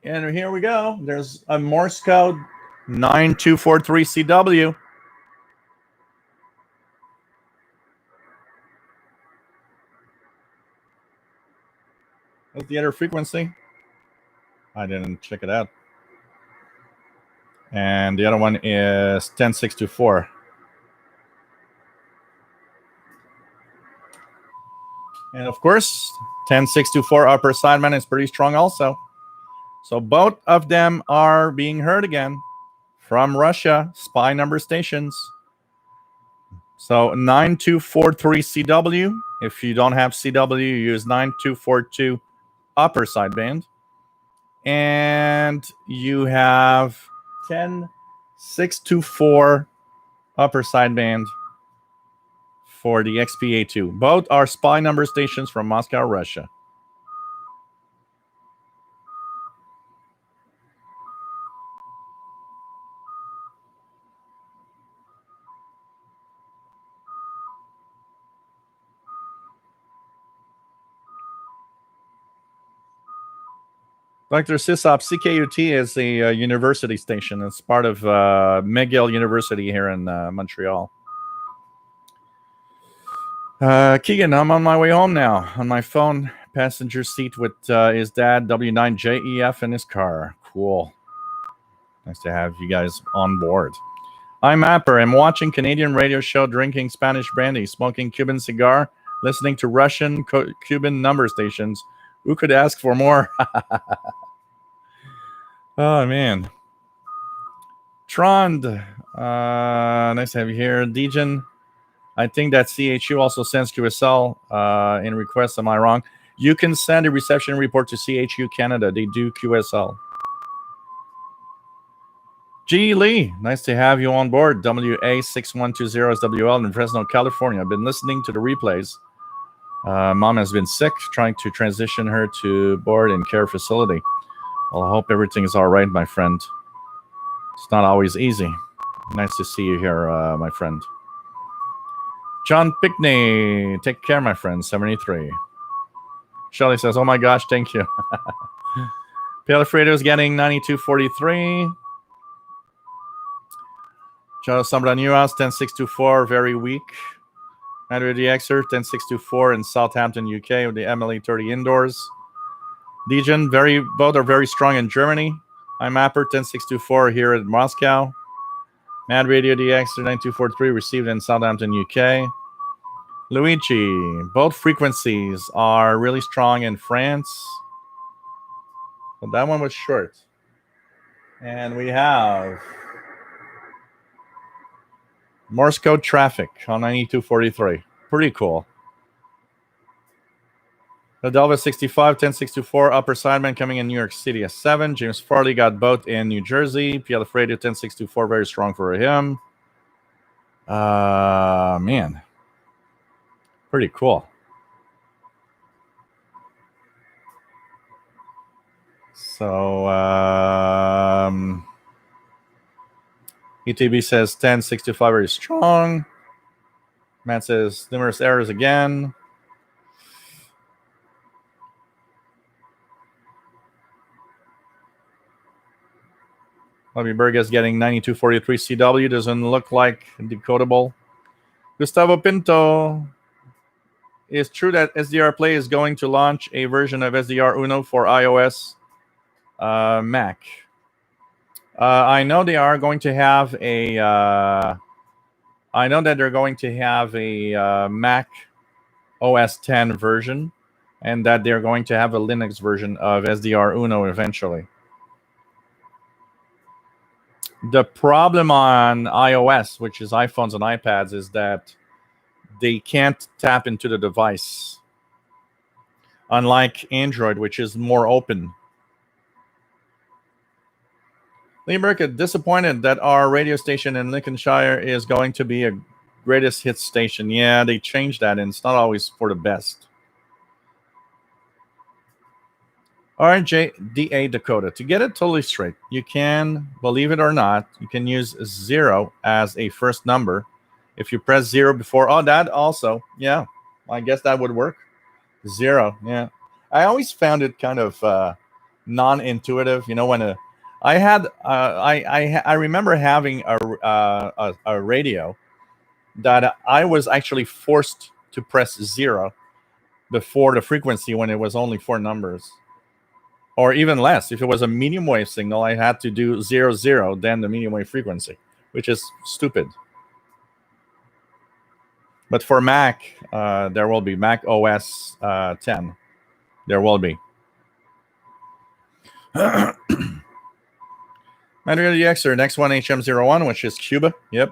And here we go. There's a Morse code 9243CW. What's the other frequency? I didn't check it out. And the other one is 10624. And of course, 10624 upper sideman is pretty strong also. So both of them are being heard again from Russia, spy number stations. So 9243CW. If you don't have CW, you use 9242 upper sideband. And you have 10624 upper sideband for the XPA2. Both are spy number stations from Moscow, Russia. Dr. Sisop, CKUT is a university station. It's part of McGill University here in Montreal. Keegan, I'm on my way home now. On my phone, passenger seat with his dad, W9JEF, in his car. Cool. Nice to have you guys on board. I'm Mapper. I'm watching Canadian radio show, drinking Spanish brandy, smoking Cuban cigar, listening to Russian Cuban number stations. Who could ask for more? Oh, man. Trond, nice to have you here. Dejan, I think that CHU also sends QSL in requests. Am I wrong? You can send a reception report to CHU Canada. They do QSL. G. Lee, nice to have you on board. WA6120SWL in Fresno, California. I've been listening to the replays. Mom has been sick, trying to transition her to board and care facility. Well, I hope everything is all right, my friend. It's not always easy. Nice to see you here, my friend. John Pickney, take care, my friend. 73. Shelly says, oh my gosh, thank you. Palafredo is getting 9243. Joe Sambranuas, 10624, very weak. Andrew DXer, 10624 in Southampton, UK, with the MLE 30 indoors. Legion, both are very strong in Germany. I'm Mapper, 10624 here at Moscow. Mad Radio DXer, 9243, received in Southampton, UK. Luigi, both frequencies are really strong in France. But that one was short. And we have Morse code traffic on 9243. Pretty cool. Adelva 65, 10624, upper sideman coming in New York City at 7. James Farley got both in New Jersey. Pialafredo 10624, very strong for him. Man. Pretty cool. So, ETB says 10625 very strong. Matt says numerous errors again. Bobby Burgess getting 9243 CW. Doesn't look like decodable. Gustavo Pinto. It's true that SDR Play is going to launch a version of SDR Uno for iOS Mac. I know they are going to have a. I know that they're going to have a Mac OS 10 version, and that they're going to have a Linux version of SDR Uno eventually. The problem on iOS, which is iPhones and iPads, is that they can't tap into the device. Unlike Android, which is more open. Lee Burkett, disappointed that our radio station in Lincolnshire is going to be a greatest hits station. Yeah, they changed that, and it's not always for the best. RJDA Dakota. To get it totally straight, you can, believe it or not, you can use 0 as a first number. If you press 0 before, that also, yeah, I guess that would work. 0, yeah. I always found it kind of non-intuitive. When I remember having a radio that I was actually forced to press 0 before the frequency when it was only 4 numbers. Or even less. If it was a medium wave signal, I had to do 0, 0, then the medium wave frequency, which is stupid. But for Mac, there will be Mac OS 10. There will be. Matter the Xer, next one HM01, which is Cuba. Yep.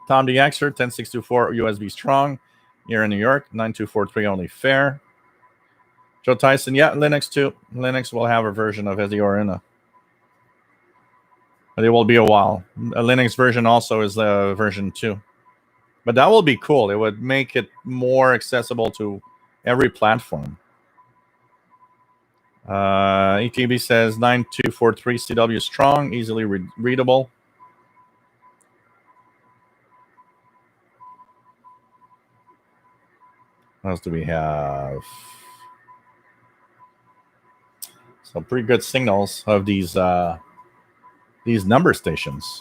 Tom the Xer, 10624 USB strong. Here in New York, 9243 only fair. Joe Tyson, yeah, Linux too. Linux will have a version of Ediorina. But it will be a while. A Linux version also is version 2. But that will be cool. It would make it more accessible to every platform. ETB says 9243 CW strong, easily readable. What else do we have? So pretty good signals of these number stations.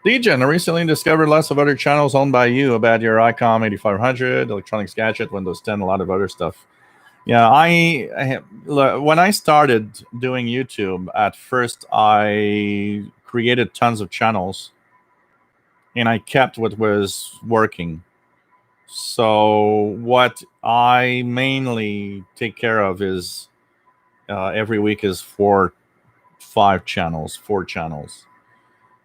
Degen, I recently discovered lots of other channels owned by you about your ICOM 8500, Electronics Gadget, Windows 10, a lot of other stuff. Yeah, when I started doing YouTube, at first I created tons of channels, and I kept what was working. So what I mainly take care of is every week is 4 channels.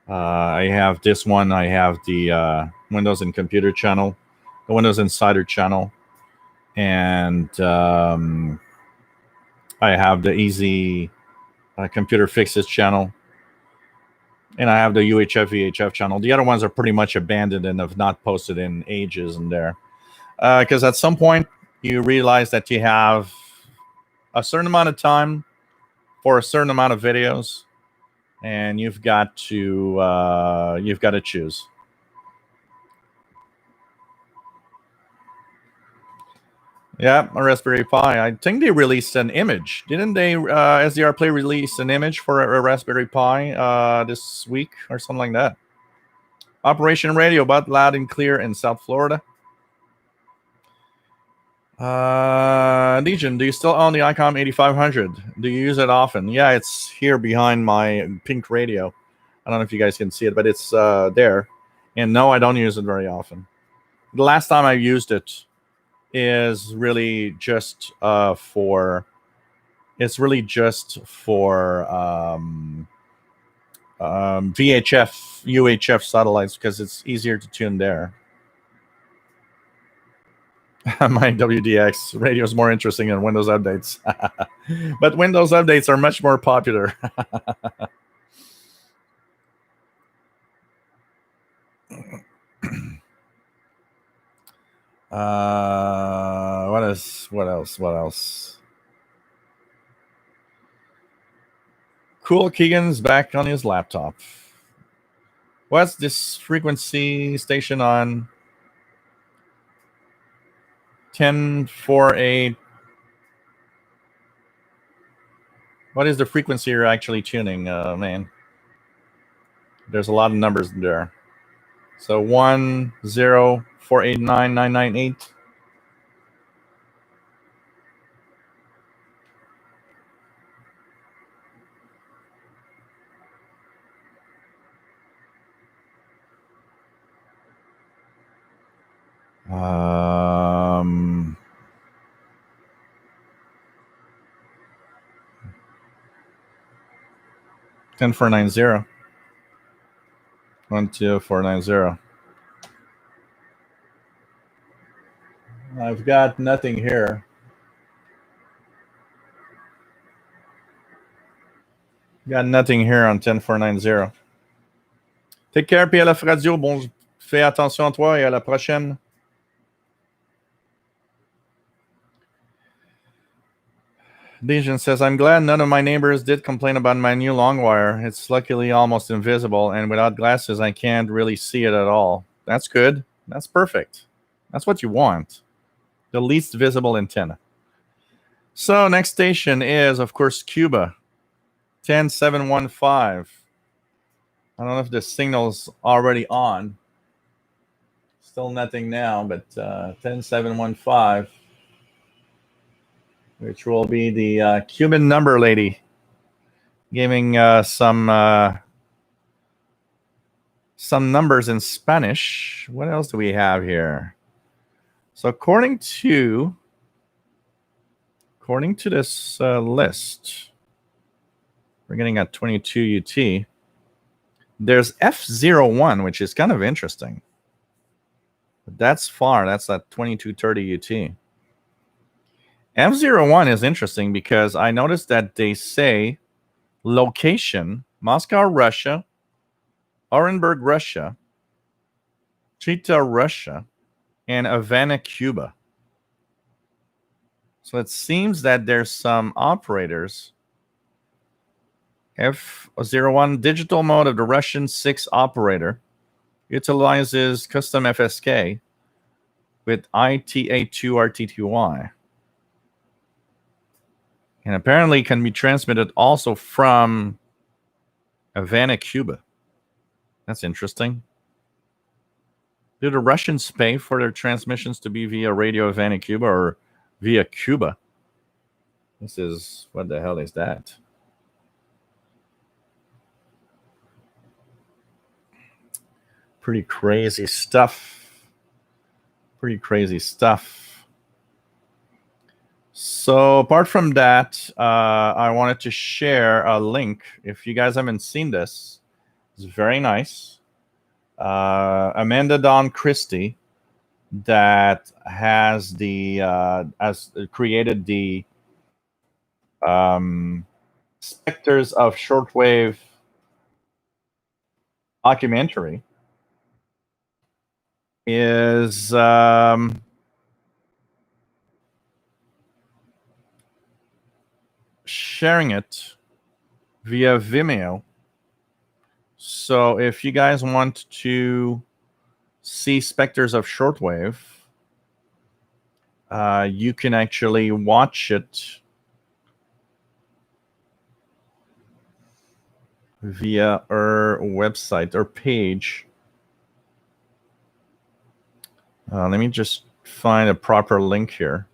I have this one. I have the Windows and Computer channel, the Windows Insider channel, and I have the Easy Computer Fixes channel, and I have the UHF VHF channel. The other ones are pretty much abandoned and have not posted in ages in there, because at some point you realize that you have a certain amount of time for a certain amount of videos, and you've got to choose. Yeah, a Raspberry Pi. I think they released an image. Didn't they, SDR Play release an image for a Raspberry Pi this week or something like that? Operation Radio, but loud and clear in South Florida. Legion, do you still own the ICOM 8500? Do you use it often? Yeah, it's here behind my pink radio. I don't know if you guys can see it, but it's there. And no, I don't use it very often. The last time I used it is really just for VHF, UHF satellites, because it's easier to tune there. My WDX radio is more interesting than Windows updates. But Windows updates are much more popular. What else? Cool Keegan's back on his laptop. What's this frequency station on? 1048. What is the frequency you're actually tuning, man? There's a lot of numbers there. So 10489,998. Um, 10490. 12490. I've got nothing here. Got nothing here on 10490. Take care, PLF Radio. Bon, fais attention à toi et à la prochaine. Dejan says, I'm glad none of my neighbors did complain about my new long wire. It's luckily almost invisible, and without glasses, I can't really see it at all. That's good. That's perfect. That's what you want. The least visible antenna. So next station is, of course, Cuba. 10715. I don't know if the signal's already on. Still nothing now, but 10715, which will be the Cuban number lady, giving some numbers in Spanish. What else do we have here? So according to this list, we're getting at 22 UT. There's F01, which is kind of interesting. But that's far. That's at 2230 UT. F01 is interesting because I noticed that they say location, Moscow, Russia, Orenburg, Russia, Chita, Russia, and Havana, Cuba. So it seems that there's some operators. F01 digital mode of the Russian 6 operator utilizes custom FSK with ITA2 RT2Y. And apparently can be transmitted also from Havana, Cuba. That's interesting. Do the Russians pay for their transmissions to be via Radio Havana, Cuba, or via Cuba? This is, what the hell is that? Pretty crazy stuff. Pretty crazy stuff. So apart from that, I wanted to share a link. If you guys haven't seen this, it's very nice. Amanda Dawn Christie, that has created the Spectres of Shortwave documentary, is sharing it via Vimeo. So if you guys want to see Spectres of Shortwave, you can actually watch it via our website or page. Let me just find a proper link here.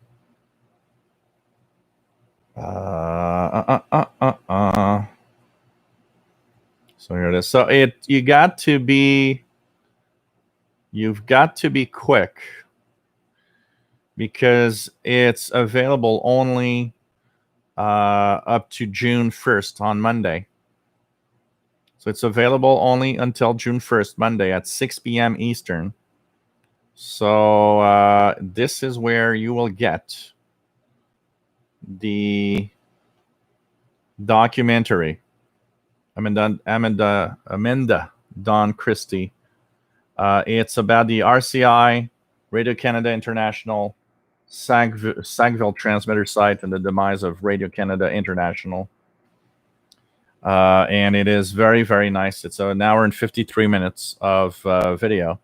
So here it is. So you've got to be quick, because it's available only up to June 1st on Monday. So it's available only until June 1st, Monday at 6 p.m. Eastern. So this is where you will get the documentary. Amanda Dawn Christie. It's about the RCI, Radio Canada International, Sackville transmitter site, and the demise of Radio Canada International. And it is very, very nice. It's an hour and 53 minutes of video.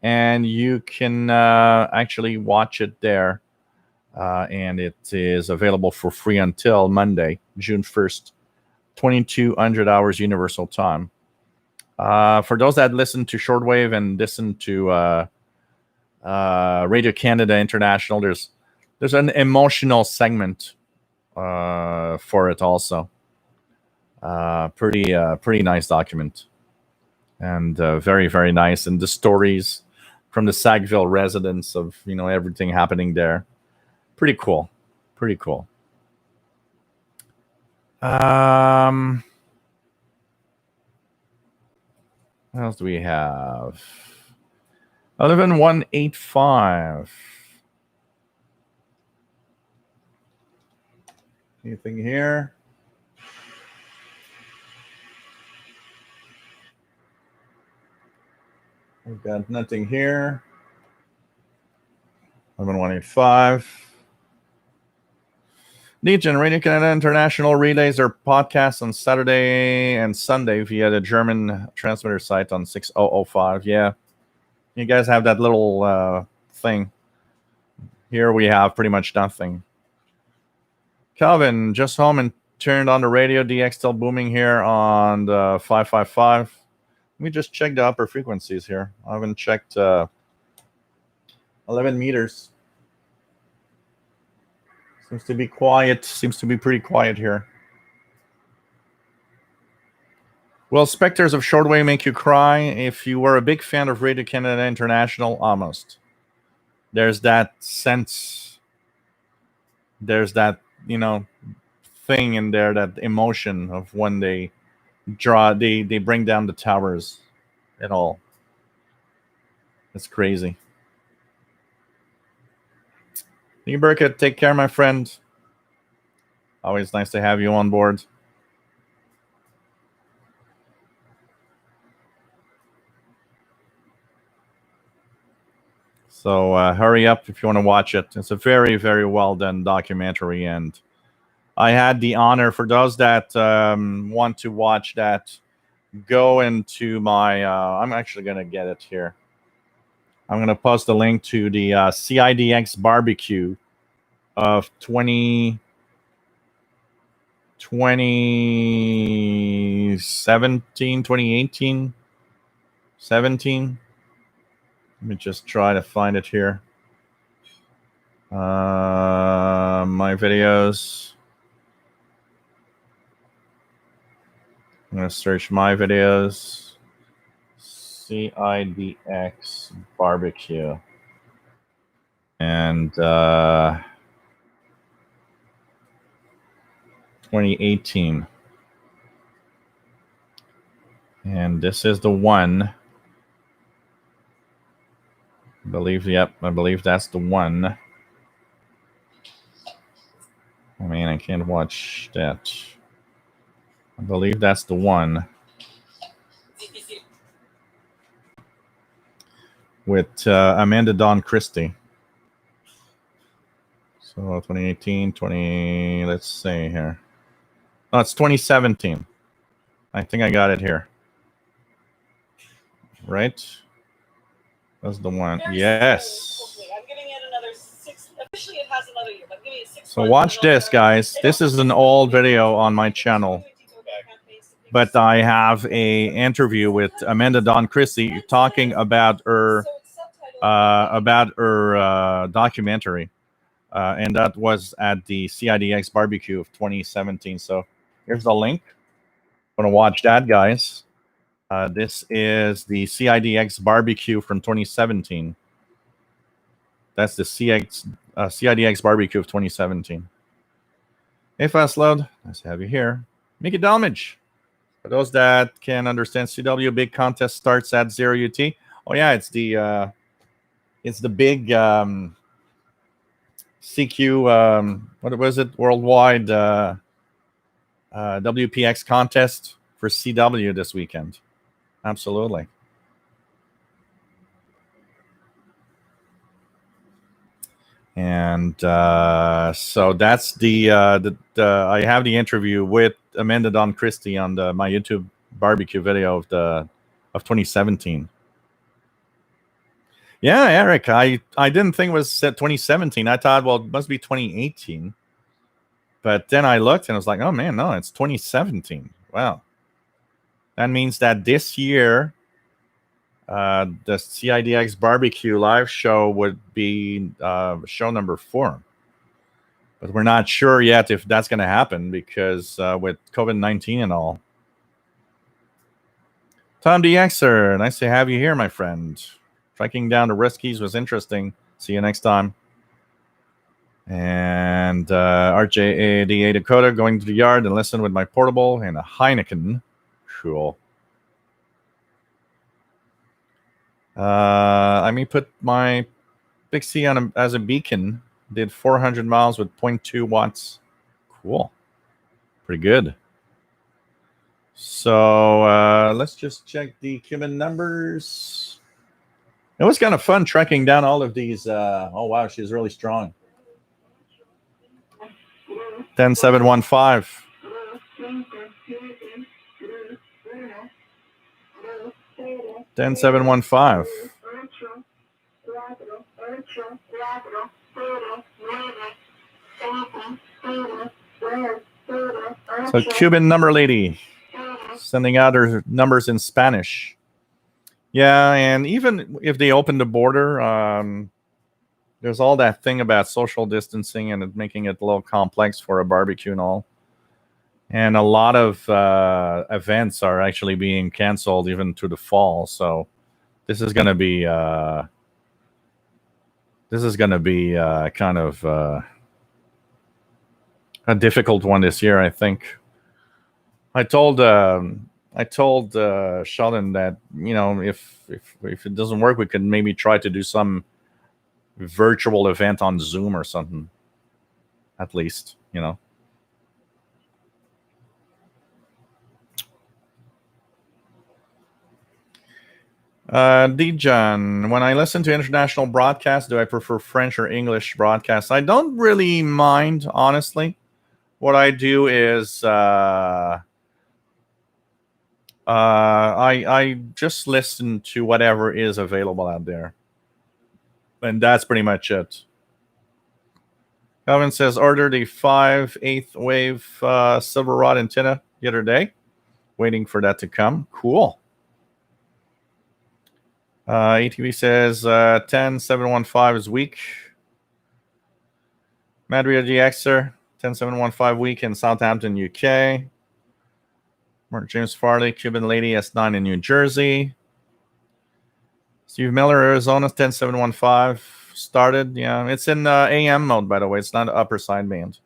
And you can actually watch it there. And it is available for free until Monday, June 1st, 2200 hours Universal Time. For those that listen to Shortwave and listen to Radio Canada International, there's an emotional segment for it also. Pretty nice document, and very, very nice. And the stories from the Sackville residents of everything happening there, pretty cool. What else do we have? 11185. Anything here? We've got nothing here. 11185. Legion, Radio Canada International relays their podcasts on Saturday and Sunday via the German transmitter site on 6005. Yeah, you guys have that little thing. Here we have pretty much nothing. Calvin, just home and turned on the radio. DX still booming here on the 555. Let me just check the upper frequencies here. I haven't checked 11 meters. Seems to be quiet. Seems to be pretty quiet here. Will Spectres of Shortwave make you cry? If you were a big fan of Radio Canada International, almost. There's that sense. There's that, thing in there, that emotion of when they bring down the towers and all. It's crazy. Lee Burkett, take care, my friend. Always nice to have you on board. So hurry up if you want to watch it. It's a very, very well done documentary, and I had the honor, for those that want to watch that, go into my. I'm actually gonna get it here. I'm gonna post the link to the CIDX barbecue of 2017, 2018, 17. Let me just try to find it here. My videos. I'm going to search my videos. CIDX barbecue. And 2018. And this is the one. I believe that's the one. I mean, I can't watch that. I believe that's the one. With Amanda Dawn Christie. So 2018, let's see here. Oh, it's 2017. I think I got it here. Right? That's the one. Yes. I'm giving it another 6. Officially, it has another year, but I'm giving it 6. So watch this, guys. This is an old video on my channel, but I have a interview with Amanda Dawn Christie talking about her documentary, and that was at the CIDX barbecue of 2017. So here's the link. I'm gonna watch that, guys. This is the CIDX barbecue from 2017. That's the CIDX barbecue of 2017. Hey, Fastload. Nice to have you here. Mickey Dalmage. For those that can understand CW, big contest starts at 0 UT. Oh yeah, it's the big CQ. What was it? Worldwide WPX contest for CW this weekend. Absolutely. And so that's the I have the interview with Amanda Dawn Christie on my YouTube barbecue video of 2017. Yeah, Eric, I didn't think it was 2017. I thought, well, it must be 2018. But then I looked and I was like, oh man, no, it's 2017. Wow. That means that this year, the CIDX barbecue live show would be show number 4. But we're not sure yet if that's going to happen because with COVID-19 and all. Tom DXer, nice to have you here, my friend. Tracking down the Riskies was interesting. See you next time. And RJADA Dakota, going to the yard and listen with my portable and a Heineken. Cool. I may put my Big C on as a beacon. Did 400 miles with 0.2 watts. Cool. Pretty good. So let's just check the Cuban numbers. It was kind of fun tracking down all of these. Oh, wow, she's really strong. 10715. 10715. So Cuban number lady sending out her numbers in Spanish. Yeah, and even if they open the border, there's all that thing about social distancing and it making it a little complex for a barbecue and all. And a lot of events are actually being canceled even to the fall. So this is going to be kind of a difficult one this year, I think. I told Sheldon that if it doesn't work, we could maybe try to do some virtual event on Zoom or something. At least, Dijon, when I listen to international broadcasts, do I prefer French or English broadcasts? I don't really mind, honestly. What I do is I just listen to whatever is available out there, and that's pretty much it. Calvin says ordered a 5/8 wave silver rod antenna the other day, waiting for that to come. Cool. ATV says 10715 is weak. Madria GXer 10715 weak in Southampton, UK. Mark James Farley, Cuban Lady S9 in New Jersey. Steve Miller, Arizona 10715 started. Yeah, it's in AM mode, by the way. It's not upper sideband.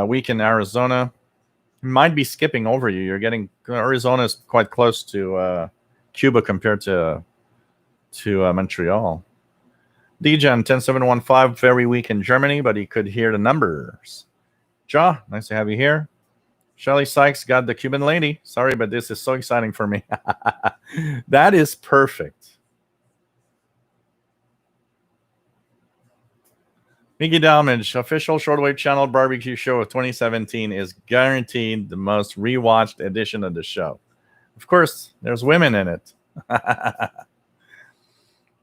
Weak in Arizona. Might be skipping over you. You're getting Arizona is quite close to Cuba compared to Montreal. Degen 10715 very weak in Germany, but he could hear the numbers. Ja, nice to have you here. Shelly Sykes got the Cuban lady. Sorry, but this is so exciting for me. That is perfect. Mickey Dalmage, official Shortwave Channel barbecue show of 2017 is guaranteed the most rewatched edition of the show. Of course, there's women in it.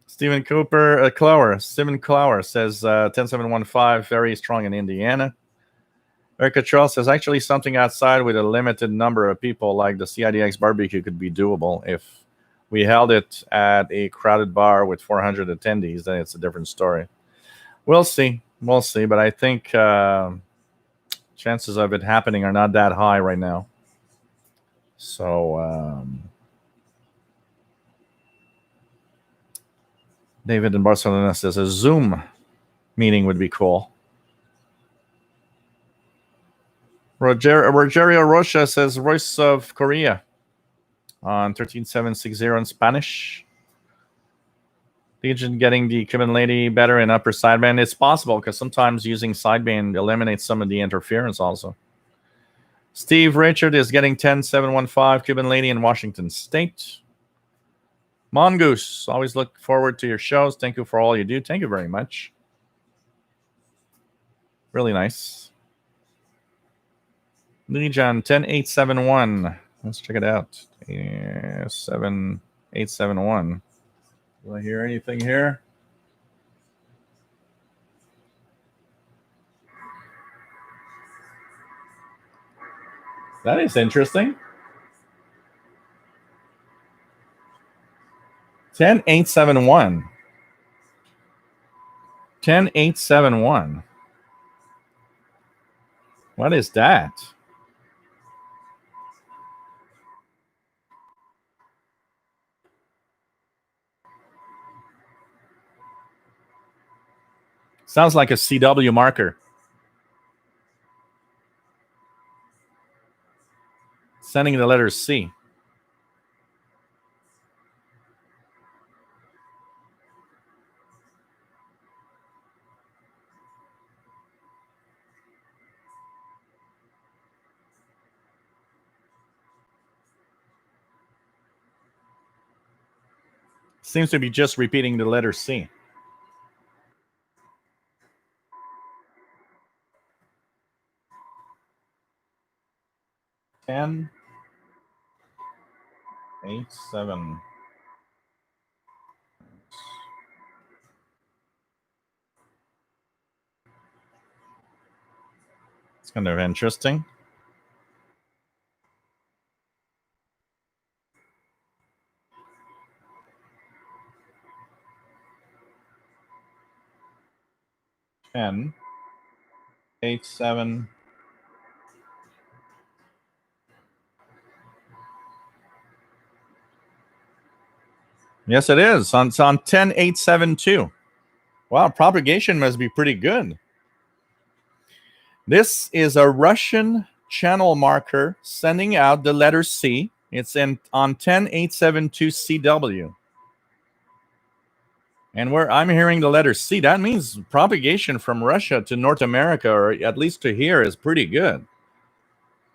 Stephen Clower says 10715, very strong in Indiana. Eric Cottrell says actually something outside with a limited number of people like the CIDX barbecue could be doable. If we held it at a crowded bar with 400 attendees, then it's a different story. We'll see. But I think chances of it happening are not that high right now. So David in Barcelona says a Zoom meeting would be cool. Rogerio Rocha says Voice of Korea on 13760 in Spanish. Legion getting the Cuban lady better in upper sideband. It's possible because sometimes using sideband eliminates some of the interference also. Steve Richard is getting 10715 Cuban lady in Washington State. Mongoose, always look forward to your shows. Thank you for all you do. Thank you very much. Really nice. Legion 10871. Let's check it out. 7871. Do I hear anything here? That is interesting. 10871. 10871. What is that? Sounds like a CW marker. Sending the letter C. Seems to be just repeating the letter C. 10, 8, 7. It's kind of interesting. Ten, 8, 7. Yes, it is. It's on 10, 8, 7, 2. Wow, propagation must be pretty good. This is a Russian channel marker sending out the letter C. It's on 10872 CW. And where I'm hearing the letter C, that means propagation from Russia to North America, or at least to here, is pretty good.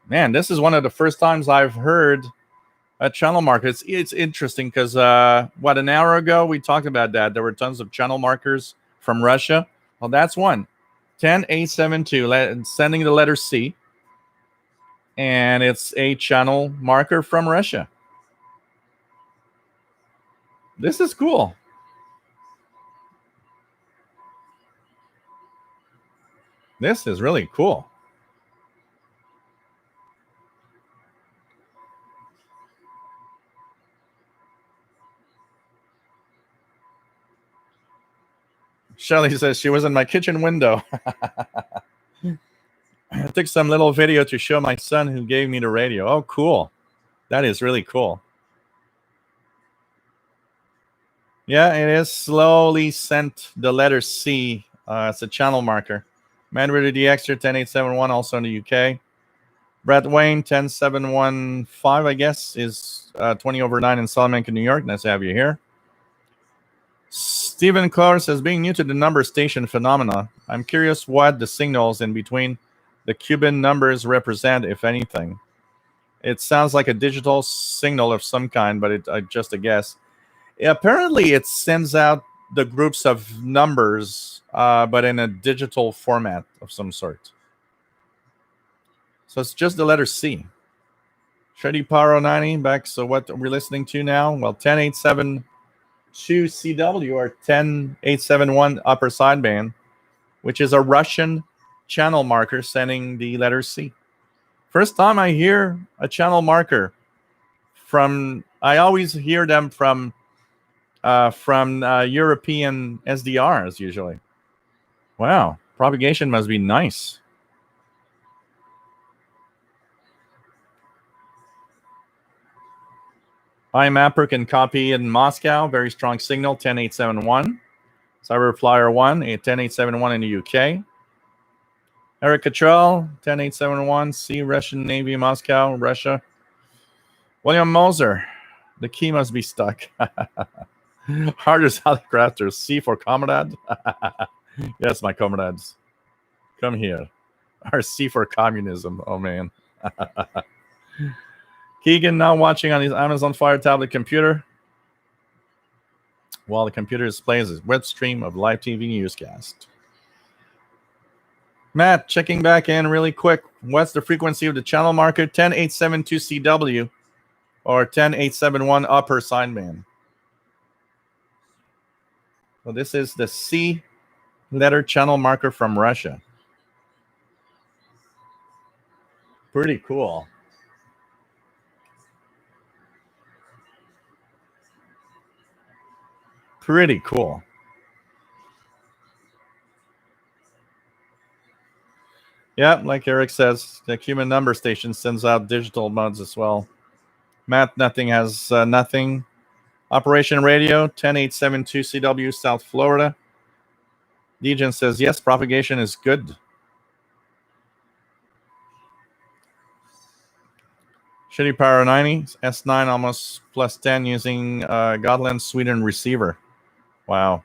Man, this is one of the first times I've heard a channel marker. It's interesting because, an hour ago we talked about that. There were tons of channel markers from Russia. Well, that's one. 10872, sending the letter C. And it's a channel marker from Russia. This is cool. This is really cool. Shelly says she was in my kitchen window. I took some little video to show my son who gave me the radio. Oh, cool. That is really cool. Yeah, it is slowly sent the letter C. It's a channel marker. Mandarin DXer 10871, also in the UK. Brett Wayne 10715, I guess, is 20 over 9 in Salamanca, New York. Nice to have you here. Stephen Clark says, being new to the number station phenomena, I'm curious what the signals in between the Cuban numbers represent, if anything. It sounds like a digital signal of some kind, but it's just a guess. Apparently, it sends out the groups of numbers, but in a digital format of some sort. So it's just the letter C. Shreddy Paro 90 back. So what we're listening to now? Well, 10872 CW or 10871 upper sideband, which is a Russian channel marker sending the letter C. First time I hear a channel marker from. I always hear them from European SDRs usually. Wow, propagation must be nice. iMapper can copy in Moscow. Very strong signal, 10871. Cyberflyer 1, 10871 in the UK. Eric Cottrell, 10871. C, Russian Navy, Moscow, Russia. William Moser, the key must be stuck. Hardest helicopters, C for comrade. Yes, my comrades. Come here. Or C for communism. Oh, man. Keegan now watching on his Amazon Fire tablet computer while the computer displays his web stream of live TV newscast. Matt, checking back in really quick. What's the frequency of the channel marker? 10872 CW or 10871 upper sideband. Well, this is the C letter channel marker from Russia. Pretty cool. Pretty cool. Yeah, like Eric says, the Cuban number station sends out digital modes as well. Matt, nothing has nothing. Operation Radio, 10872 CW, South Florida. Dejan says, yes, propagation is good. Shitty Power 90, S9 almost plus 10 using Gotland, Sweden receiver. Wow.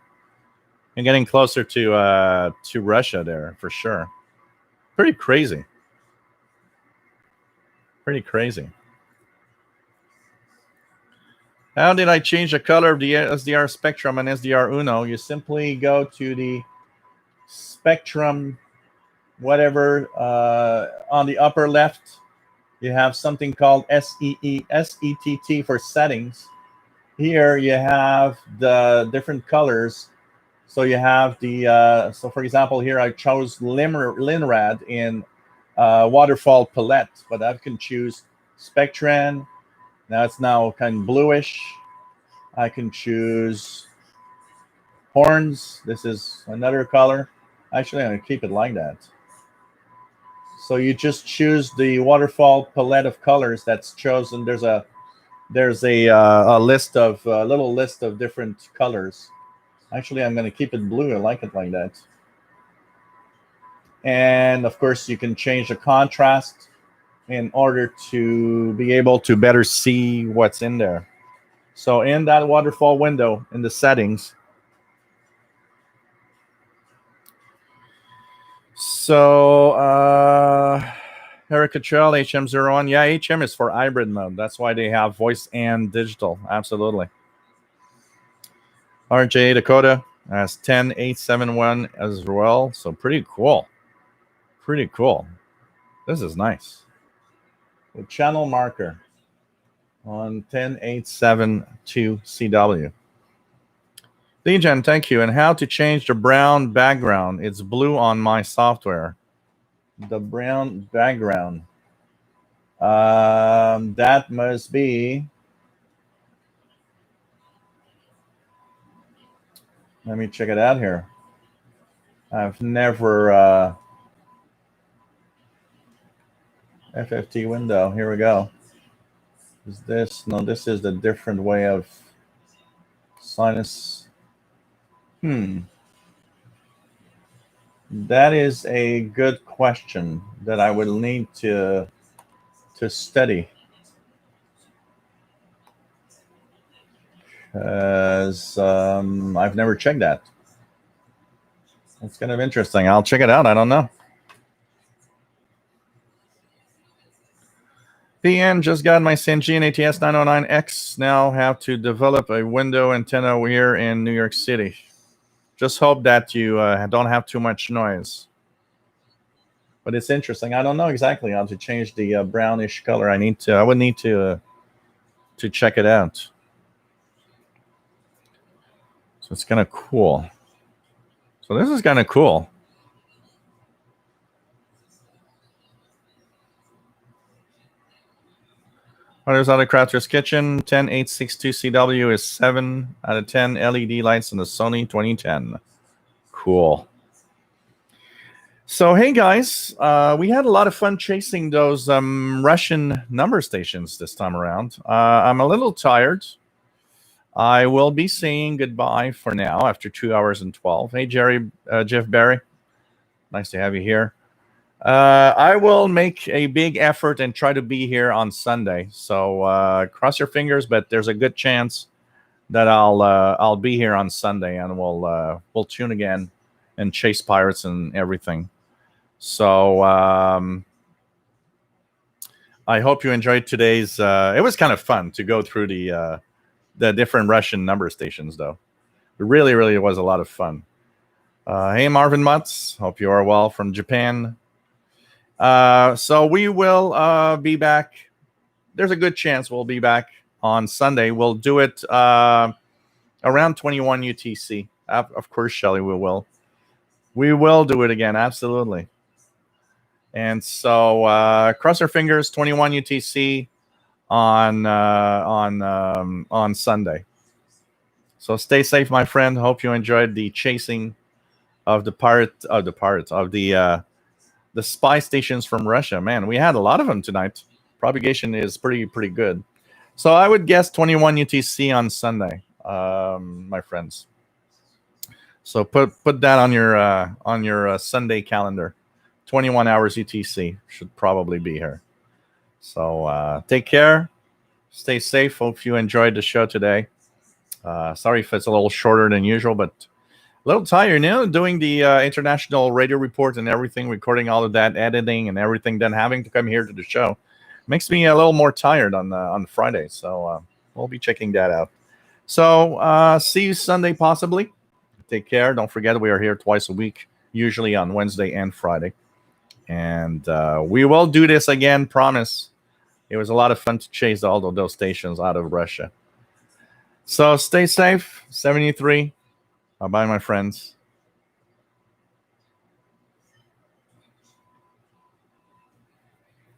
And getting closer to Russia there, for sure. Pretty crazy. Pretty crazy. How did I change the color of the SDR spectrum and SDR Uno? You simply go to the spectrum, whatever, on the upper left, You have something called SETT for settings. Here you have the different colors. So you have so for example, here I chose Linrad in waterfall palette, but I can choose Spectran. Now it's now kind of bluish. I can choose horns. This is another color. Actually, I'm going to keep it like that. So you just choose the waterfall palette of colors that's chosen. There's a list of little list of different colors. Actually, I'm going to keep it blue. I like it like that. And of course, you can change the contrast in order to be able to better see what's in there. So in that waterfall window in the settings, so Erica Chell, HM01. Yeah, HM is for hybrid mode. That's why they have voice and digital. Absolutely. RJ Dakota has 10871 as well. So pretty cool. Pretty cool. This is nice. The channel marker on 10872 CW. Legion, thank you. And how to change the brown background? It's blue on my software. The brown background. That must be. Let me check it out here. I've never FFT window. Here we go. Is this? No, this is the different way of sinus. That is a good question that I will need to study. Because I've never checked that. It's kind of interesting. I'll check it out. I don't know. PN just got my Syngene ATS 909X. Now have to develop a window antenna here in New York City. Just hope that you don't have too much noise. But it's interesting. I don't know exactly how to change the brownish color. I would need to check it out. So it's kind of cool. So this is kind of cool. There's other Crafter's Kitchen. 10862 CW is 7 out of 10 LED lights in the Sony 2010. Cool. So, hey guys, we had a lot of fun chasing those Russian number stations this time around. I'm a little tired. I will be saying goodbye for now after 2 hours and 12. Hey, Jeff Barry. Nice to have you here. I will make a big effort and try to be here on Sunday. So cross your fingers, but there's a good chance that I'll be here on Sunday, and we'll tune again and chase pirates and everything. So I hope you enjoyed today's. It was kind of fun to go through the different Russian number stations, though. It really, really was a lot of fun. Hey, Marvin Mutz. Hope you are well from Japan. So we will be back. There's a good chance we'll be back on Sunday. We'll do it around 21 UTC. Of course, Shelley, we will. We will do it again, absolutely. And so cross our fingers, 21 UTC on Sunday. So stay safe, my friend. Hope you enjoyed the chasing of the spy stations from Russia. Man, we had a lot of them tonight. Propagation is pretty good. So I would guess 21 UTC on Sunday, my friends. So put that on your Sunday calendar. 21 hours UTC should probably be here. So take care. Stay safe. Hope you enjoyed the show today. Sorry if it's a little shorter than usual, but a little tired, doing the international radio report and everything, recording all of that, editing and everything, then having to come here to the show makes me a little more tired on Friday. So we'll be checking that out. So see you Sunday, possibly. Take care. Don't forget, we are here twice a week, usually on Wednesday and Friday. And we will do this again, promise, It was a lot of fun to chase all of those stations out of Russia. So stay safe. 73. Bye-bye, my friends.